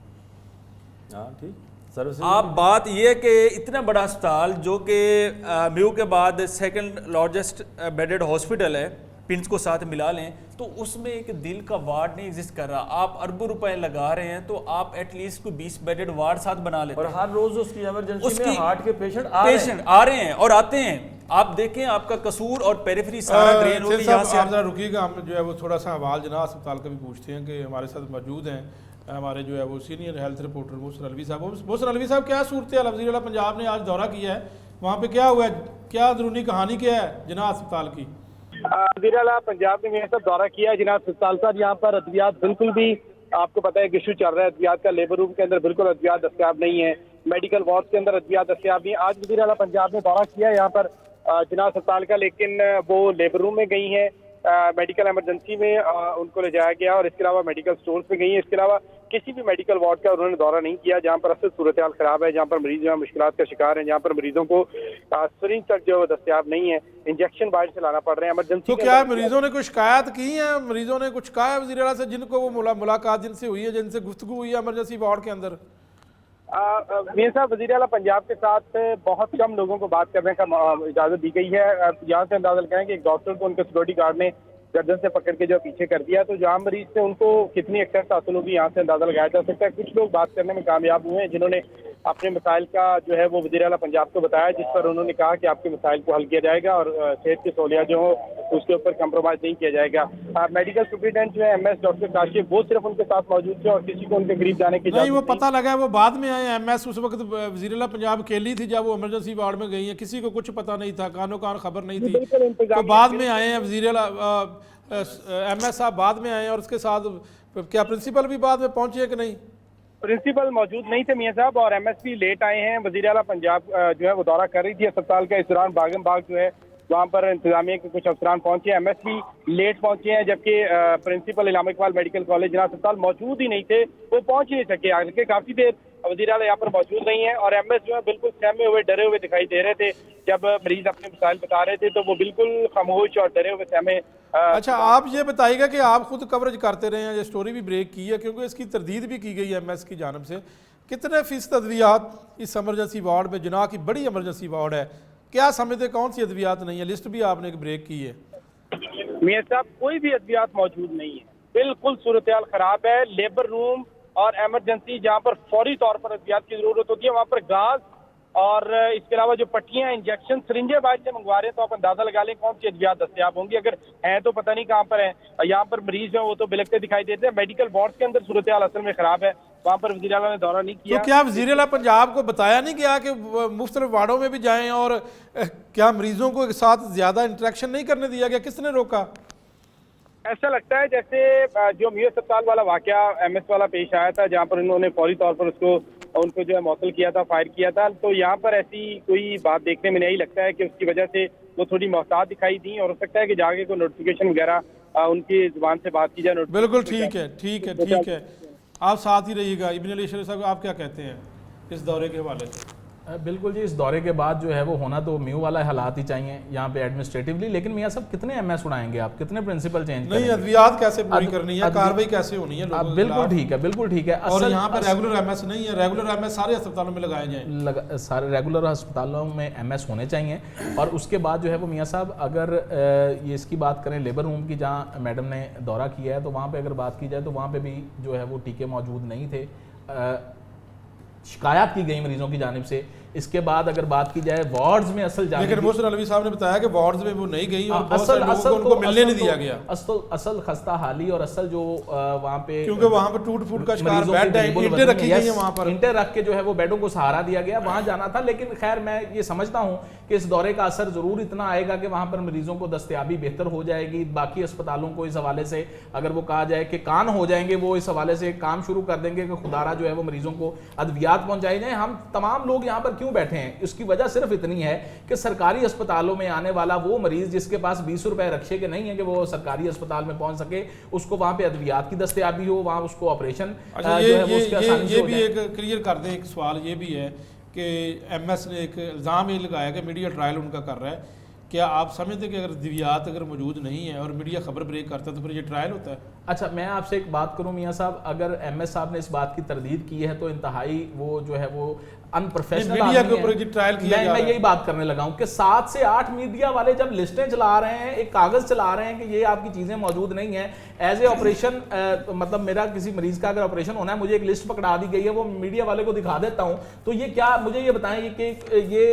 हाँ ठीक सर। आप बात ये है कि इतना बड़ा अस्पताल जो कि म्यू के बाद सेकंड लार्जेस्ट बेडेड हॉस्पिटल है, पिंस को साथ मिला लें, तो उसमें एक दिल का वार्ड नहीं एग्जिस्ट कर रहा। आप अरबों रुपए लगा रहे हैं, तो आप एटलीस्ट कोई 20 बेडेड वार्ड साथ बना लेते और हैं। हर रोज उसकी इमरजेंसी में हार्ट के पेशेंट आ रहे हैं और आते हैं। आप देखें आपका कसूर और पेरिफेरी सारा ड्रेन होगी यहाँ से। आप जरा रुकिएगा, हम जो है वो थोड़ा सा हवाल जिनाह अस्पताल का भी पूछते हैं कि हमारे साथ मौजूद हैं हमारे जो है वो senior health reporter Mohsin Alvi साहब। मोहसिन अलवी साहब, क्या सूरत हाल? वज़ीर-ए-आला पंजाब ने आज दौरा किया है, वहाँ पे क्या हुआ है, क्या अंदरूनी कहानी क्या है जिनाह अस्पताल की? वज़ीर-ए-आला पंजाब ने मेरे साथ दौरा किया जिनाह अस्पताल का। यहाँ पर अद्वियात बिल्कुल भी, आपको पता है, इशू चल रहा है अद्वियात का। लेबर रूम के अंदर बिल्कुल अद्वियात दस्तयाब नहीं है, मेडिकल वार्ड के अंदर अद्वियात दस्तयाब नहीं है। आज वज़ीर-ए-आला पंजाब ने दौरा किया यहाँ पर जिनाह अस्पताल का, लेकिन वो लेबर रूम में गई हैं, मेडिकल इमरजेंसी में उनको ले जाया गया, और इसके अलावा मेडिकल स्टोर पे गई हैं। इसके अलावा किसी भी मेडिकल वार्ड का उन्होंने दौरा नहीं किया जहाँ पर असल सूरत हाल खराब है, जहाँ पर मरीज जो मुश्किलात का शिकार हैं, जहाँ पर मरीजों को सिरिंज तक जो दस्तयाब नहीं है, इंजेक्शन बाहर से लाना पड़ रहे हैं इमरजेंसी। तो क्या मरीजों ने कुछ शिकायत की है? मरीजों ने कुछ कहा है वज़ीर-ए-आला से, जिनको वो मुलाकात जिनसे हुई है, जिनसे गुफ्तगू हुई है इमरजेंसी वार्ड के अंदर? मेरे साहब वज़ीर-ए-आला पंजाब के साथ बहुत कम लोगों को बात करने का इजाज़त दी गई है। यहाँ से अंदाजा लगाएं कि एक डॉक्टर को उनके सिक्योरिटी गार्ड ने गर्दन से पकड़ के जो पीछे कर दिया, तो जहाँ मरीज से उनको कितनी एक्सेस हासिल होगी यहाँ से अंदाजा लगाया जा सकता है। कुछ लोग बात करने में कामयाब हुए हैं जिन्होंने अपने मसाइल का जो है वो वज़ीर-ए-आला पंजाब को बताया, जिस पर उन्होंने कहा कि आपके मसाइल को हल किया जाएगा और सेहत की सहूलियत जो हो उसके ऊपर कंप्रोमाइज़ नहीं किया जाएगा। मेडिकल सुप्रिटेंडेंट जो है MS डॉक्टर काशिफ, वो सिर्फ उनके साथ मौजूद थे और किसी को उनके करीब जाने की नहीं, वो पता लगा है वो बाद में आए। MS उस वक्त वज़ीर-ए-आला पंजाब अकेली थी जब वो इमरजेंसी वार्ड में गई है, किसी को कुछ पता नहीं था, कानो कान खबर नहीं थी, तो बाद में आए हैं वज़ीर-ए-आला MS साहब बाद में आए हैं। और उसके साथ क्या प्रिंसिपल भी बाद में पहुंचे कि नहीं? प्रिंसिपल मौजूद नहीं थे मियां साहब, और MS भी लेट आए हैं। वज़ीर-ए-आला पंजाब जो है वो दौरा कर रही थी अस्पताल का, इस दौरान बागम बाग जो है वहाँ पर इंतजामिया के कुछ अफसरान पहुंचे। MS भी लेट पहुंचे हैं, जबकि principal Allama Iqbal medical college Jinnah अस्पताल मौजूद ही नहीं थे, वो पहुंच ही नहीं सके। आगे काफ़ी देर वज़ीर-ए-आला यहाँ पर मौजूद नहीं है, और MS जो है बिल्कुल सहमे हुए डरे हुए दिखाई दे रहे थे। जब मरीज अपने मसाइल बता रहे थे तो वो बिल्कुल खामोश और डरे हुए सहमे अच्छा, आप ये बताइएगा कि आप खुद कवरेज करते रहे हैं, ये स्टोरी भी ब्रेक की है क्योंकि इसकी तरदीद भी की गई है एमएस की जानब से, कितने फीसद अद्वियात इस एमरजेंसी वार्ड में, जना की बड़ी एमरजेंसी वार्ड है, क्या समझते कौन सी अद्वियात नहीं है? लिस्ट भी आपने एक ब्रेक की है। मियां साहब, कोई भी अद्वियात मौजूद नहीं है, बिल्कुल सूरत हाल खराब है। लेबर रूम और एमरजेंसी जहाँ पर फौरी तौर पर अद्वियात की जरूरत होती है, वहाँ पर गाज और इसके अलावा जो पट्टियां, इंजेक्शन, सिरिंजें बाहर से मंगवा रहे हैं, तो आप अंदाजा लगा लें कौन सी अद्वियात दस्तयाब होंगी। अगर हैं तो पता नहीं कहाँ पर हैं। यहाँ पर मरीज हैं वो तो बिलखते दिखाई देते हैं। मेडिकल वार्ड के अंदर सूरत हाल असल में खराब है, वहाँ पर वज़ीर आला ने दौरा नहीं किया। तो क्या वज़ीर आला पंजाब को बताया नहीं गया कि मुख्तलिफ वार्डों में भी जाएं, और क्या मरीजों को एक साथ ज़्यादा इंटरेक्शन नहीं करने दिया गया? किसने रोका? ऐसा लगता है जैसे जो मियो अस्पताल वाला वाकया एमएस वाला पेश आया था, जहाँ पर उन्होंने फौरी तौर पर उनको जो है मौसल किया था, फायर किया था, तो यहाँ पर ऐसी कोई बात देखने में नहीं लगता है कि उसकी वजह से वो थोड़ी मोहतात दिखाई दी, और हो सकता है कि जाके कोई नोटिफिकेशन वगैरह उनकी जुबान से बात की जाए। बिल्कुल ठीक है, ठीक है, ठीक है। आप साथ ही रहिएगा। इब्न अली अशरफ साहब, आप क्या कहते हैं इस दौरे के हवाले से? बिल्कुल जी, इस दौरे के बाद जो है वो होना तो म्यू वाला हालात ही चाहिए यहाँ पे एडमिनिस्ट्रेटिवली, लेकिन मियाँ साहब कितने एमएस उड़ाएंगे आप, कितने प्रिंसिपल चेंज नहीं, अद्वियात कैसे पूरी करनी है, कार्रवाई कैसे होनी है लोगों के बिल्कुल खिलाफ? ठीक है, बिल्कुल ठीक है। और यहाँ पे रेगुलर एमएस नहीं है, रेगुलर एमएस सारे अस्पतालों में लगाए जाएं। सारे रेगुलर अस्पतालों में एमएस होने चाहिए। और उसके बाद जो है वो मियाँ साहब, अगर ये इसकी बात करें लेबर रूम की, जहाँ मैडम ने दौरा किया है, तो वहाँ पे अगर बात की जाए तो वहाँ पे भी जो है वो टीके मौजूद नहीं थे, शिकायत की गई मरीजों की जानिब से। इसके बाद अगर बात की जाए वार्ड्स में, असल लेकिन मोहसिन अलवी साहब ने बताया कि वार्ड्स में वो नहीं गई और बहुत सारे लोगों को उनको मिलने नहीं दिया गया। असल खस्ता हाली और असल जो वहाँ पे, क्योंकि वहाँ पे टूट फूट का शिकार बेड है, ईंटें रखी गई हैं वहाँ पर, ईंटें रख के जो है वो बेडों को सहारा दिया गया, वहाँ जाना था। लेकिन खैर मैं ये समझता हूँ कि इस दौरे का असर जरूर इतना आएगा कि वहाँ पर मरीजों को दस्तयाबी बेहतर हो जाएगी। बाकी अस्पतालों को इस हवाले से अगर वो कहा जाए कि कान हो जाएंगे, वो इस हवाले से काम शुरू कर देंगे कि खुदारा जो है वो मरीजों को अद्वियात पहुँचाई जाए। हम तमाम लोग यहाँ पर क्यों बैठे हैं, उसकी वजह सिर्फ इतनी है कि सरकारी अस्पतालों में आने वाला वो मरीज जिसके पास 20 रुपए रखे के नहीं है कि वो सरकारी अस्पताल में पहुंच सके, उसको वहां पे अद्वियात की दस्तयाबी हो, वहां उसको ऑपरेशन ये भी एक क्लियर कर दें, एक सवाल ये भी है कि एमएस ने एक इल्ज़ाम ये लगाया कि मीडिया ट्रायल उनका कर रहा है। क्या आप समझते कि अगर अद्वियात अगर मौजूद नहीं है और मीडिया खबर ब्रेक करता है तो फिर ये ट्रायल होता है? अच्छा, मैं आपसे एक बात करूं मियां साहब, अगर एमएस साहब ने इस बात की तरदीद की है तो इंतहाई वो जो है वो अनप्रोफेशनल मीडिया के ऊपर ट्रायल किया जा रहा है। मैं यही बात करने लगा हूं कि 7 से 8 मीडिया वाले जब लिस्टें चला रहे हैं, एक कागज चला रहे हैं कि ये आपकी चीजें मौजूद नहीं है, एज ए ऑपरेशन, मतलब मेरा किसी मरीज का अगर ऑपरेशन होना है, मुझे एक लिस्ट पकड़ा दी गई है, वो मीडिया वाले को दिखा देता हूं, तो ये क्या, मुझे ये बताएं कि ये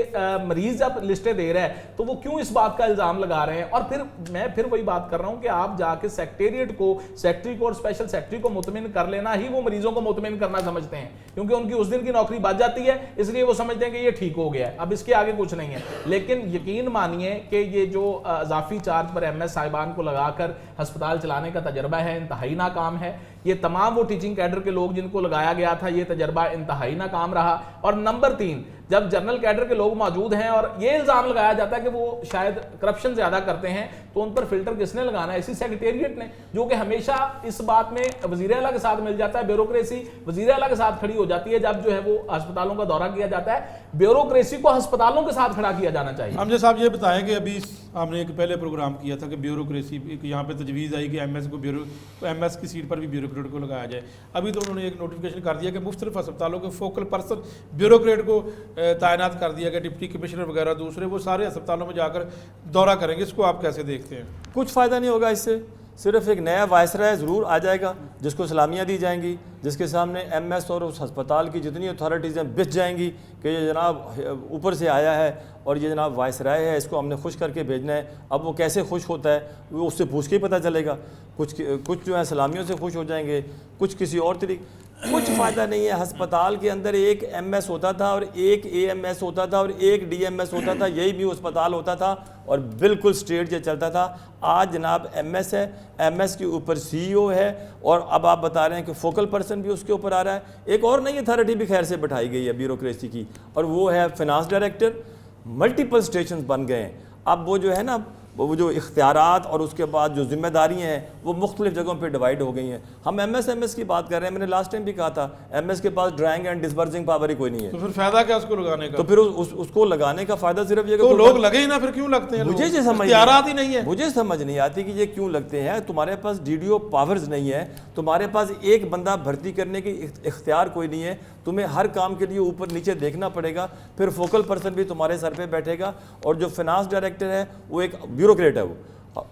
मरीज जब लिस्टें दे रहा है तो वो क्यों इस बात का इल्जाम लगा रहे हैं? और फिर मैं फिर वही बात कर रहा हूं कि आप जाके सेक्रेटेरिएट को, सेक्रेटरी को और स्पेशल सेक्रेटरी को मुतमिन कर लेना ही वो मरीजों को मुतमिन करना समझते हैं, क्योंकि उनकी उस दिन की नौकरी बच जाती है, इसलिए वो समझते हैं कि ये ठीक हो गया है, अब इसके आगे कुछ नहीं है। लेकिन यकीन मानिए कि ये जो इजाफी चार्ज पर एमएस साहिबान को लगाकर अस्पताल चलाने का तजर्बा है, इंतहाई नाकाम है। ये तमाम वो टीचिंग कैडर के लोग जिनको लगाया गया था, ये तजर्बा इंतहाई नाकाम रहा। और नंबर 3, जब जनरल कैडर के लोग मौजूद हैं और ये इल्जाम लगाया जाता है कि वो शायद करप्शन ज्यादा करते हैं, तो उन पर फिल्टर किसने लगाना है? इसी सेक्रेटेरिएट ने, जो कि हमेशा इस बात में वजीर आला के साथ मिल जाता है। ब्यूरोक्रेसी वजीर आला के साथ खड़ी हो जाती है जब जो है वो अस्पतालों का दौरा किया जाता है। ब्यूरोक्रेसी को अस्पतालों के साथ खड़ा किया जाना चाहिए। हमजा साहब ये बताएं कि अभी हमने एक पहले प्रोग्राम किया था कि ब्यूरोक्रेसी, यहाँ पे तजवीज़ आई कि एमएस की सीट पर भी ब्यूरोक्रेट को लगाया जाए। अभी तो उन्होंने एक नोटिफिकेशन कर दिया कि मुख्तलिफ अस्पतालों के फोकल पर्सन ब्यूरोक्रेट को तैनात कर दिया गया, डिप्टी कमिश्नर वगैरह दूसरे, वो सारे अस्पतालों में जाकर दौरा करेंगे। इसको आप कैसे देखते हैं? कुछ फ़ायदा नहीं होगा इससे, सिर्फ एक नया वायसराय ज़रूर आ जाएगा जिसको सलामियाँ दी जाएंगी, जिसके सामने एमएस और उस अस्पताल की जितनी अथॉरिटीज़ हैं बिछ जाएंगी कि ये जनाब ऊपर से आया है और ये जनाब वायसराय है, इसको हमने खुश करके भेजना है। अब वो कैसे खुश होता है वो उससे पूछ के ही पता चलेगा। कुछ जो है सलामियों से खुश हो जाएंगे, कुछ किसी और तरीके। कुछ फ़ायदा नहीं है। अस्पताल के अंदर एक एमएस होता था और एक एएमएस होता था और एक डीएमएस होता था, यही भी अस्पताल होता था और बिल्कुल स्ट्रेट ये चलता था। आज जनाब एमएस है, एमएस के ऊपर सीईओ है और अब आप बता रहे हैं कि फोकल पर्सन भी उसके ऊपर आ रहा है। एक और नई अथॉरिटी भी खैर से बैठाई गई है ब्यूरोक्रेसी की, और वो है फिनांस डायरेक्टर। मल्टीपल स्टेशन बन गए हैं। अब वो जो है ना, वो जो इख्तियारात और उसके बाद जो जिम्मेदारियाँ हैं वो मुख्तलिफ जगहों पे डिवाइड हो गई हैं। हम एमएस की बात कर रहे हैं, मैंने लास्ट टाइम भी कहा था एमएस के पास ड्राइंग एंड डिस्बर्सिंग पावर ही कोई नहीं है, तो फिर फायदा क्या उसको लगाने का? तो फिर उसको लगाने का फायदा सिर्फ ये तो लोग लगे ही ना, फिर क्यों लगते हैं? मुझे जो समझ ही नहीं है, मुझे समझ नहीं आती कि ये क्यों लगते हैं। तुम्हारे पास डीडीओ पावर्स नहीं है, तुम्हारे पास एक बंदा भर्ती करने की इख्तियार कोई नहीं है, तुम्हें हर काम के लिए ऊपर नीचे देखना पड़ेगा, फिर फोकल पर्सन भी तुम्हारे सर पे बैठेगा, और जो फाइनेंस डायरेक्टर है वो एक ब्यूरोक्रेट है वो,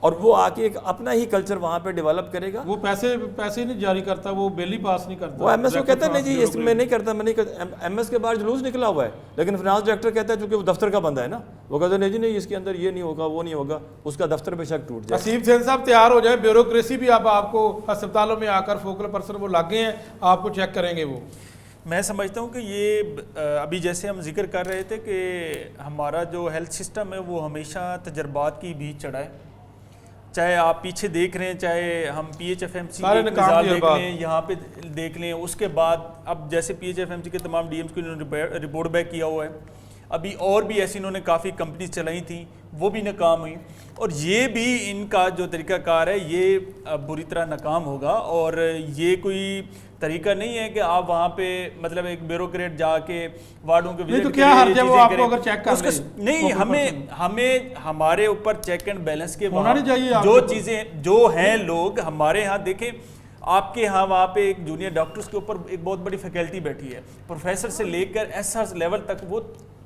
और वो आके एक अपना ही कल्चर वहां पे डेवलप करेगा। वो पैसे ही नहीं जारी करता, वो बिल ही पास नहीं करता। वो एमएस को कहता है नहीं जी इसमें नहीं करता, मैं नहीं करता। एमएस के बाहर जुलूस निकला हुआ है, लेकिन फाइनेंस डायरेक्टर कहता है चूंकि वो दफ्तर का बंदा है ना, वो कहता है नहीं जी नहीं इसके अंदर ये नहीं होगा वो नहीं होगा, उसका दफ्तर बेशक टूट जाए। असीम सेन साहब तैयार हो जाए, ब्यूरोक्रेसी भी अब आपको अस्पतालों में आकर फोकल पर्सन वो लागे हैं, आपको चेक करेंगे वो। मैं समझता हूँ कि ये अभी जैसे हम जिक्र कर रहे थे कि हमारा जो हेल्थ सिस्टम है वो हमेशा तजर्बात की बीच चढ़ा है। चाहे आप पीछे देख रहे हैं, चाहे हम PHFMC की मिसाल देख लें, यहाँ पे देख लें, उसके बाद अब जैसे PHFMC के तमाम DMs को इन्होंने रिपोर्ट बैक किया हुआ है, अभी और भी ऐसी इन्होंने काफ़ी कंपनीज चलाई थी, वो भी नाकाम हुई, और ये भी इनका जो तरीक़ाकार है ये बुरी तरह नाकाम होगा। और ये कोई तरीका नहीं है कि आप वहाँ पे मतलब एक ब्यूरोक्रेट जाके वार्डों के नहीं, तो क्या हर्ज है वो आपको अगर चेक कर ले? नहीं, हमें हमारे ऊपर चेक एंड बैलेंस के होना नहीं चाहिए। जो चीज़ें जो हैं, लोग हमारे यहाँ देखें, आपके यहाँ वहाँ पे एक जूनियर डॉक्टर्स के ऊपर एक बहुत बड़ी फैकल्टी बैठी है, प्रोफेसर से लेकर एसआर लेवल तक वो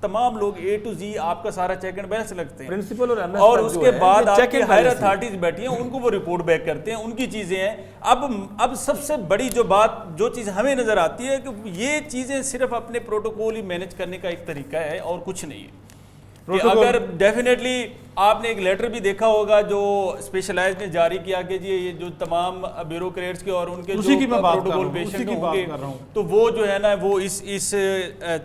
तमाम लोग A to Z आपका सारा चेक एंड बैलेंस लगते हैं, प्रिंसिपल और उसके बाद आपकी हायर अथॉरिटीज बैठी हैं, उनको वो रिपोर्ट बैक करते हैं, उनकी चीजें हैं। अब सबसे बड़ी जो चीज हमें नजर आती है कि ये चीजें सिर्फ अपने प्रोटोकॉल ही मैनेज करने का एक तरीका है और कुछ नहीं है। कि अगर डेफिनेटली आपने एक लेटर भी देखा होगा जो स्पेशलाइज ने जारी किया कि जी ये जो तमाम ब्यूरोक्रेट्स के और उनके जो प्रोटोकॉल पेशेंट होंगे, तो वो जो है ना वो इस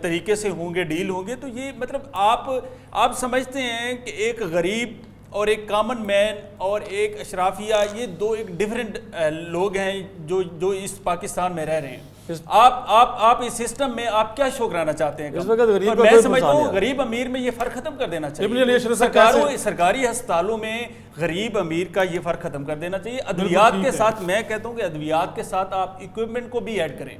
तरीके से होंगे, डील होंगे। तो ये मतलब आप समझते हैं कि एक गरीब और एक कॉमन मैन और एक अशराफिया, ये दो एक डिफरेंट लोग हैं जो इस पाकिस्तान में रह रहे हैं। आप इस सिस्टम में आप क्या शो कराना चाहते हैं? और मैं समझता हूँ गरीब अमीर में ये फर्क खत्म कर देना चाहिए। सरकारी अस्पतालों में गरीब अमीर का ये फर्क खत्म कर देना चाहिए। अद्वियात के साथ मैं कहता हूँ कि अद्वियात के साथ आप इक्विपमेंट को भी ऐड करें।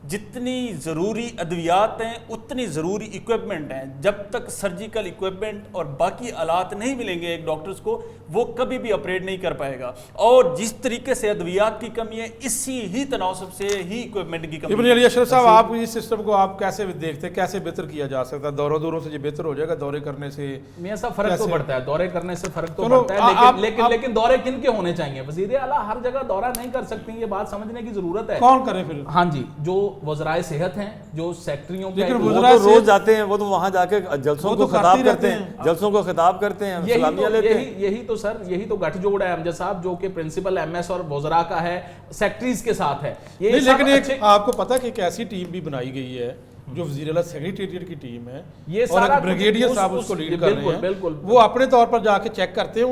जितनी ज़रूरी अद्वियात हैं उतनी ज़रूरी इक्विपमेंट हैं। जब तक सर्जिकल इक्विपमेंट और बाकी आलात नहीं मिलेंगे एक डॉक्टर्स को, वो कभी भी ऑपरेट नहीं कर पाएगा। और जिस तरीके से अद्वियात की कमी है, इसी ही तनासब से ही इक्विपमेंट की कमी है। अशरफ साहब, आप इस सिस्टम को आप कैसे देखते हैं, कैसे बेहतर किया जा सकता है? दौरों से ये बेहतर हो जाएगा? दौरे करने से मियां साहब फर्क तो पड़ता है, दौरे करने से फर्क तो पड़ता है, लेकिन दौरे किन के होने चाहिए? वज़ीर आला हर जगह दौरा नहीं कर सकती, ये बात समझने की जरूरत है। कौन करे फिर? हाँ जी, जो वज़राए सेहत हैं, जो सेक्रेटरियों के, लेकिन वो तो रोज जाते हैं, वो तो वहां जाके जलसों को खिताब करते हैं, जलसों को खिताब करते हैं, सलामियां लेते हैं। यही तो गठजोड़ है अमजद साहब, जो कि प्रिंसिपल एमएस और वज़रा का है, सेक्रेटरीज के साथ है। लेकिन एक आपको पता है कि एक ऐसी टीम भी बनाई गई है जो वज़ीर आला सेक्रेटेरिएट की टीम है, ये और एक ब्रिगेडियर साहब उसको लीड कर रहे हैं। वो अपने तौर पर जाके चेक करते हैं,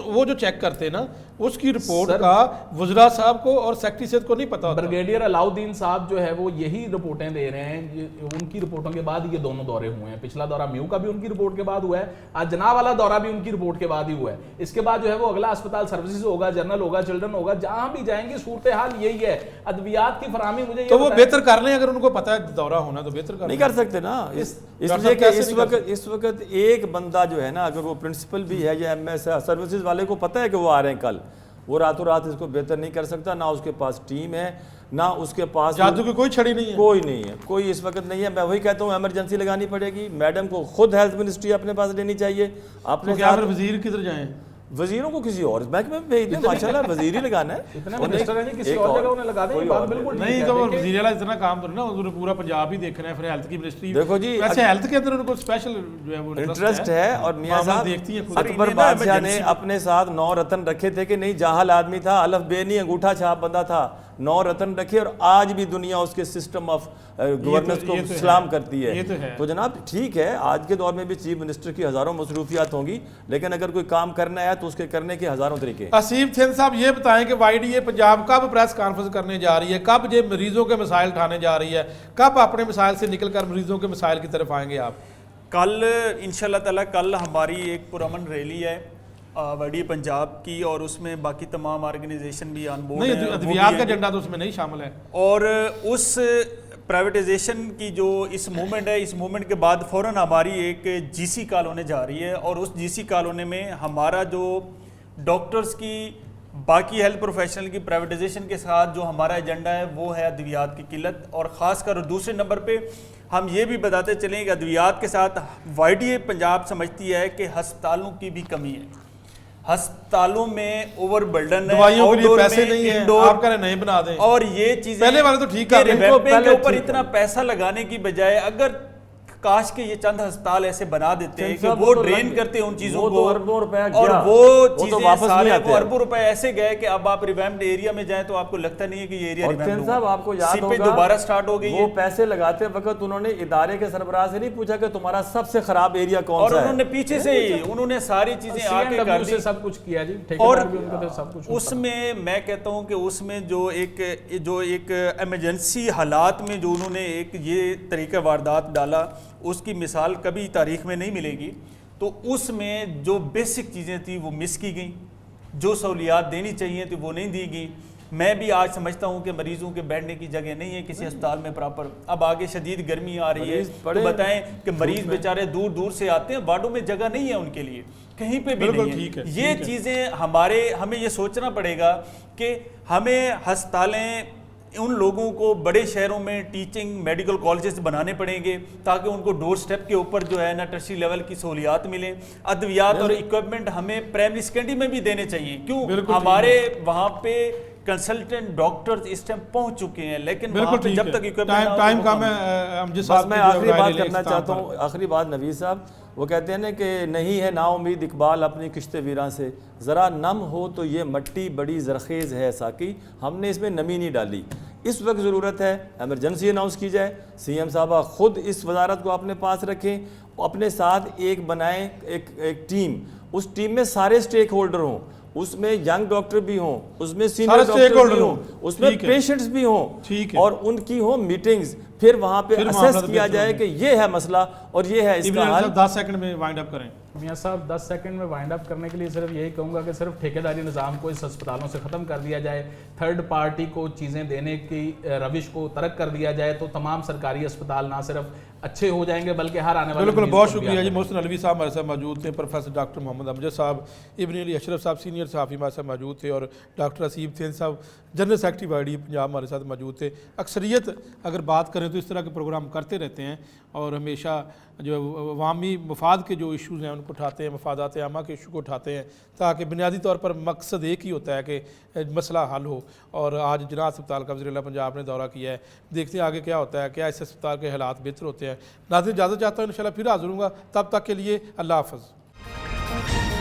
वो जो चेक करते हैं ना, उसकी रिपोर्ट का वज़रा साहब को और सेक्रेटरी सेहत को नहीं पता होता। ब्रिगेडियर अलाउद्दीन साहब जो है वो यही रिपोर्टें दे रहे हैं, उनकी रिपोर्टों के बाद ये दोनों दौरे हुए हैं। पिछला दौरा म्यू का भी उनकी रिपोर्ट के बाद हुआ है, आज जना वाला दौरा भी उनकी रिपोर्ट के बाद ही हुआ है। इसके बाद जो है वो अगला अस्पताल सर्विसेज होगा, जनरल होगा, चिल्ड्रन होगा, जहां भी जाएंगे सूरत हाल यही है। अद्वियात की फराहमी मुझे तो वो बेहतर कर लें, अगर उनको पता है दौरा होना तो बेहतर नहीं कर सकते ना। इसलिए कि इस वक्त एक बंदा जो है ना, अगर वो प्रिंसिपल भी है या एमएस है, सर्विसेज वाले को पता है कि वो आ रहे हैं कल, वो रातों रात इसको बेहतर नहीं कर सकता। ना उसके पास टीम है, ना उसके पास जादू की कोई छड़ी नहीं है, कोई नहीं है, कोई इस वक्त नहीं है। मैं वही कहता हूँ इमरजेंसी लगानी पड़ेगी। मैडम को खुद हेल्थ मिनिस्ट्री अपने पास लेनी चाहिए। अपने तो क्या वजीर किधर जाएं? वजीरों को किसी और महकमे में भेज दें, माशाल्लाह वजीर ही लगाना है। इतना मिनिस्टर है, किसी और जगह उन्हें लगा दें, बात बिल्कुल नहीं। तो वजीर आला इतना काम तो ना, उन्होंने पूरा पंजाब ही देखना है, फिर हेल्थ की मिनिस्ट्री। देखो जी, वैसे हेल्थ के अंदर उनको स्पेशल जो है वो इंटरेस्ट है। और मियां साहब देखती हैं, अकबर बादशाह ने अपने साथ 9 रतन रखे थे कि नहीं, जाहल आदमी था, अलफ बे नहीं, अंगूठा छाप बंदा था, 9 रतन रखे, और आज भी दुनिया उसके सिस्टम ऑफ गवर्नेंस को सलाम करती है। तो जनाब ठीक है, आज के दौर में भी चीफ मिनिस्टर की हजारों मसरूफियात होंगी, लेकिन अगर कोई काम करना है तो उसके करने के हजारों तरीके। असीम सेन साहब, ये बताएं कि YDA पंजाब कब प्रेस कॉन्फ्रेंस करने जा रही है, कब ये मरीजों के मसाइल उठाने जा रही है, कब अपने मसाइल से निकलकर मरीजों के मसाइल की तरफ आएंगे आप? कल इंशाल्लाह ताला कल हमारी एक पुरअमन रैली है, वाडी पंजाब की, और उसमें बाकी तमाम ऑर्गेनाइजेशन भी ऑन बोर्ड नहीं, हैं, वो भी अद्वियात का हैं। एजेंडा तो उसमें नहीं शामिल है। और उस प्राइवेटाइजेशन की जो इस मूवमेंट है, इस मूवमेंट के बाद फ़ौरन हमारी एक जीसी कॉल होने जा रही है, और उस जीसी कॉल होने में हमारा जो डॉक्टर्स की, बाकी हेल्थ प्रोफेशनल की प्राइवेटाइजेशन के साथ जो हमारा एजेंडा है वो है अद्वियात की किल्लत। और ख़ासकर दूसरे नंबर पे हम ये भी बताते चलें कि अद्वियात के साथ वाईडीए पंजाब समझती है कि अस्पतालों की भी कमी है, अस्पतालों में ओवरबर्डन है, दवाइयों के लिए आउटडोर पैसे में, नहीं है, इंडोर, आप कह रहे नहीं बना दें। और ये चीजें पहले वाले तो ठीक कर रहे हैं, रिवैम्पिंग पहले के ऊपर ठीक इतना पैसा लगाने की बजाय अगर काश के ये चंद अस्पताल ऐसे बना देते हैं कि साहब, वो तो ड्रेन लग- करते हैं उन चीजों वो को, तो अरबों रुपया और गया, वो तो चीजें वापस नहीं सारे आते वो हैं। अरबों रुपए ऐसे गए कि अब आप रिवैम्प्ड एरिया में जाएं तो आपको लगता नहीं है कि ये एरिया और रिवैम्प्ड चंद साहब आपको याद सीपेज होगा दोबारा स्टार्ट हो गई वो है, पैसे लगाते वक्त उन्होंने इदारे के सरबराह से नहीं पूछा कि तुम्हारा सबसे खराब एरिया कौन और सा है। उन्होंने पीछे से ही उन्होंने सारी चीजें आके कर CNW दी। से सब कुछ किया जी, और ठेकेदार भी उनका तो सब कुछ होता। उसमें मैं कहता हूं कि उसमें जो एक इमरजेंसी हालात में जो उन्होंने एक ये तरीका वारदात डाला, उसकी मिसाल कभी तारीख में नहीं मिलेगी। तो उसमें जो बेसिक चीज़ें थी वो मिस की गई, जो सहूलियात देनी चाहिए थी वो नहीं दी गई। मैं भी आज समझता हूं कि मरीजों के बैठने की जगह नहीं है किसी अस्पताल में प्रॉपर। अब आगे शदीद गर्मी आ रही है, मरीज तो पड़े बताएं कि मरीज बेचारे दूर दूर से आते हैं, वार्डों में जगह नहीं है उनके लिए, कहीं पे भी बिल्कुल नहीं ठीक है, ये ठीक है। चीज़ें हमें ये सोचना पड़ेगा कि हमें अस्पतालें उन लोगों को बड़े शहरों में टीचिंग मेडिकल कॉलेजेस बनाने पड़ेंगे ताकि उनको डोर स्टेप के ऊपर जो है ना टर्शरी लेवल की सहूलियात मिले। अद्वियात और इक्विपमेंट हमें प्राइमरी सेकेंडरी में भी देने चाहिए। क्यों? बिल्कुल हमारे वहाँ पे कंसल्टेंट डॉक्टर्स इस टाइम पहुंच चुके हैं, लेकिन वहाँ बिल्कुल पे ठीक जब तक है। इक्विपमेंट टाइम कम है। हम जिस बस मैं आखिरी बात करना इख्तिताम चाहता पर। हूँ, आखिरी बात नवीद साहब, वो कहते हैं ना कि नहीं है ना उम्मीद इकबाल अपनी किश्ते वीरां से, ज़रा नम हो तो ये मट्टी बड़ी जरखेज़ है साकी, हमने इसमें नमी नहीं डाली। इस वक्त ज़रूरत है एमरजेंसी अनाउंस की जाए, CM साहबा ख़ुद इस वजारत को अपने पास रखें, अपने साथ एक बनाएं एक टीम, उस टीम में सारे स्टेक होल्डर हों, उसमें यंग डॉक्टर भी हों, उसमें सीनियर सारे डॉक्टर stakeholder भी हों, हों, उसमें ठीक है। पेशेंट्स भी हों, ठीक है। और उनकी हो मीटिंग्स, फिर वहाँ पे फिर असेस मामला किया बेहतर जाए होगा। कि ये है मसला और ये है इसका इब्राहिम हल। साहब 10 सेकंड में वाइंड अप करें। मियाँ साहब 10 सेकंड में वाइंड अप करने के लिए सिर्फ यही कहूँगा कि सिर्फ ठेकेदारी निज़ाम को इस अस्पतालों से ख़त्म कर दिया जाए, थर्ड पार्टी को चीज़ें देने की रविश को तर्क कर दिया जाए, तो तमाम सरकारी अस्पताल ना सिर्फ अच्छे हो जाएंगे बल्कि हर आने वाले बिल्कुल, मरीज बहुत को भी शुक्रिया जी। आगे मोहसिन अलवी साहब हमारे साथ मौजूद थे, प्रोफेसर डॉक्टर मोहम्मद अमजद साहब, इब्न अली अशरफ साहब सीनियर सहाफ़ी हमारे साथ मौजूद थे, और डॉक्टर असीब थेन साहब जनरल सेक्रेटरी वाईडी पंजाब हमारे साथ मौजूद थे। अक्सरियत अगर बात करें तो इस तरह के प्रोग्राम करते रहते हैं और हमेशा जो अवामी मफाद के जो इशूज़ हैं उनको उठाते हैं, मफादात आमा के इशू को उठाते हैं, ताकि बुनियादी तौर पर मकसद एक ही होता है कि मसला हल हो। और आज जना अस्पताल का वज़ीर-ए-आला पंजाब ने दौरा किया है, देखते हैं आगे क्या होता है, क्या इस अस्पताल के हालात बेहतर होते हैं। नाज़रीन इजाज़त चाहता हूँ, इंशाल्लाह फिर हाज़िर होऊंगा, तब तक के लिए अल्लाह हाफ़िज़।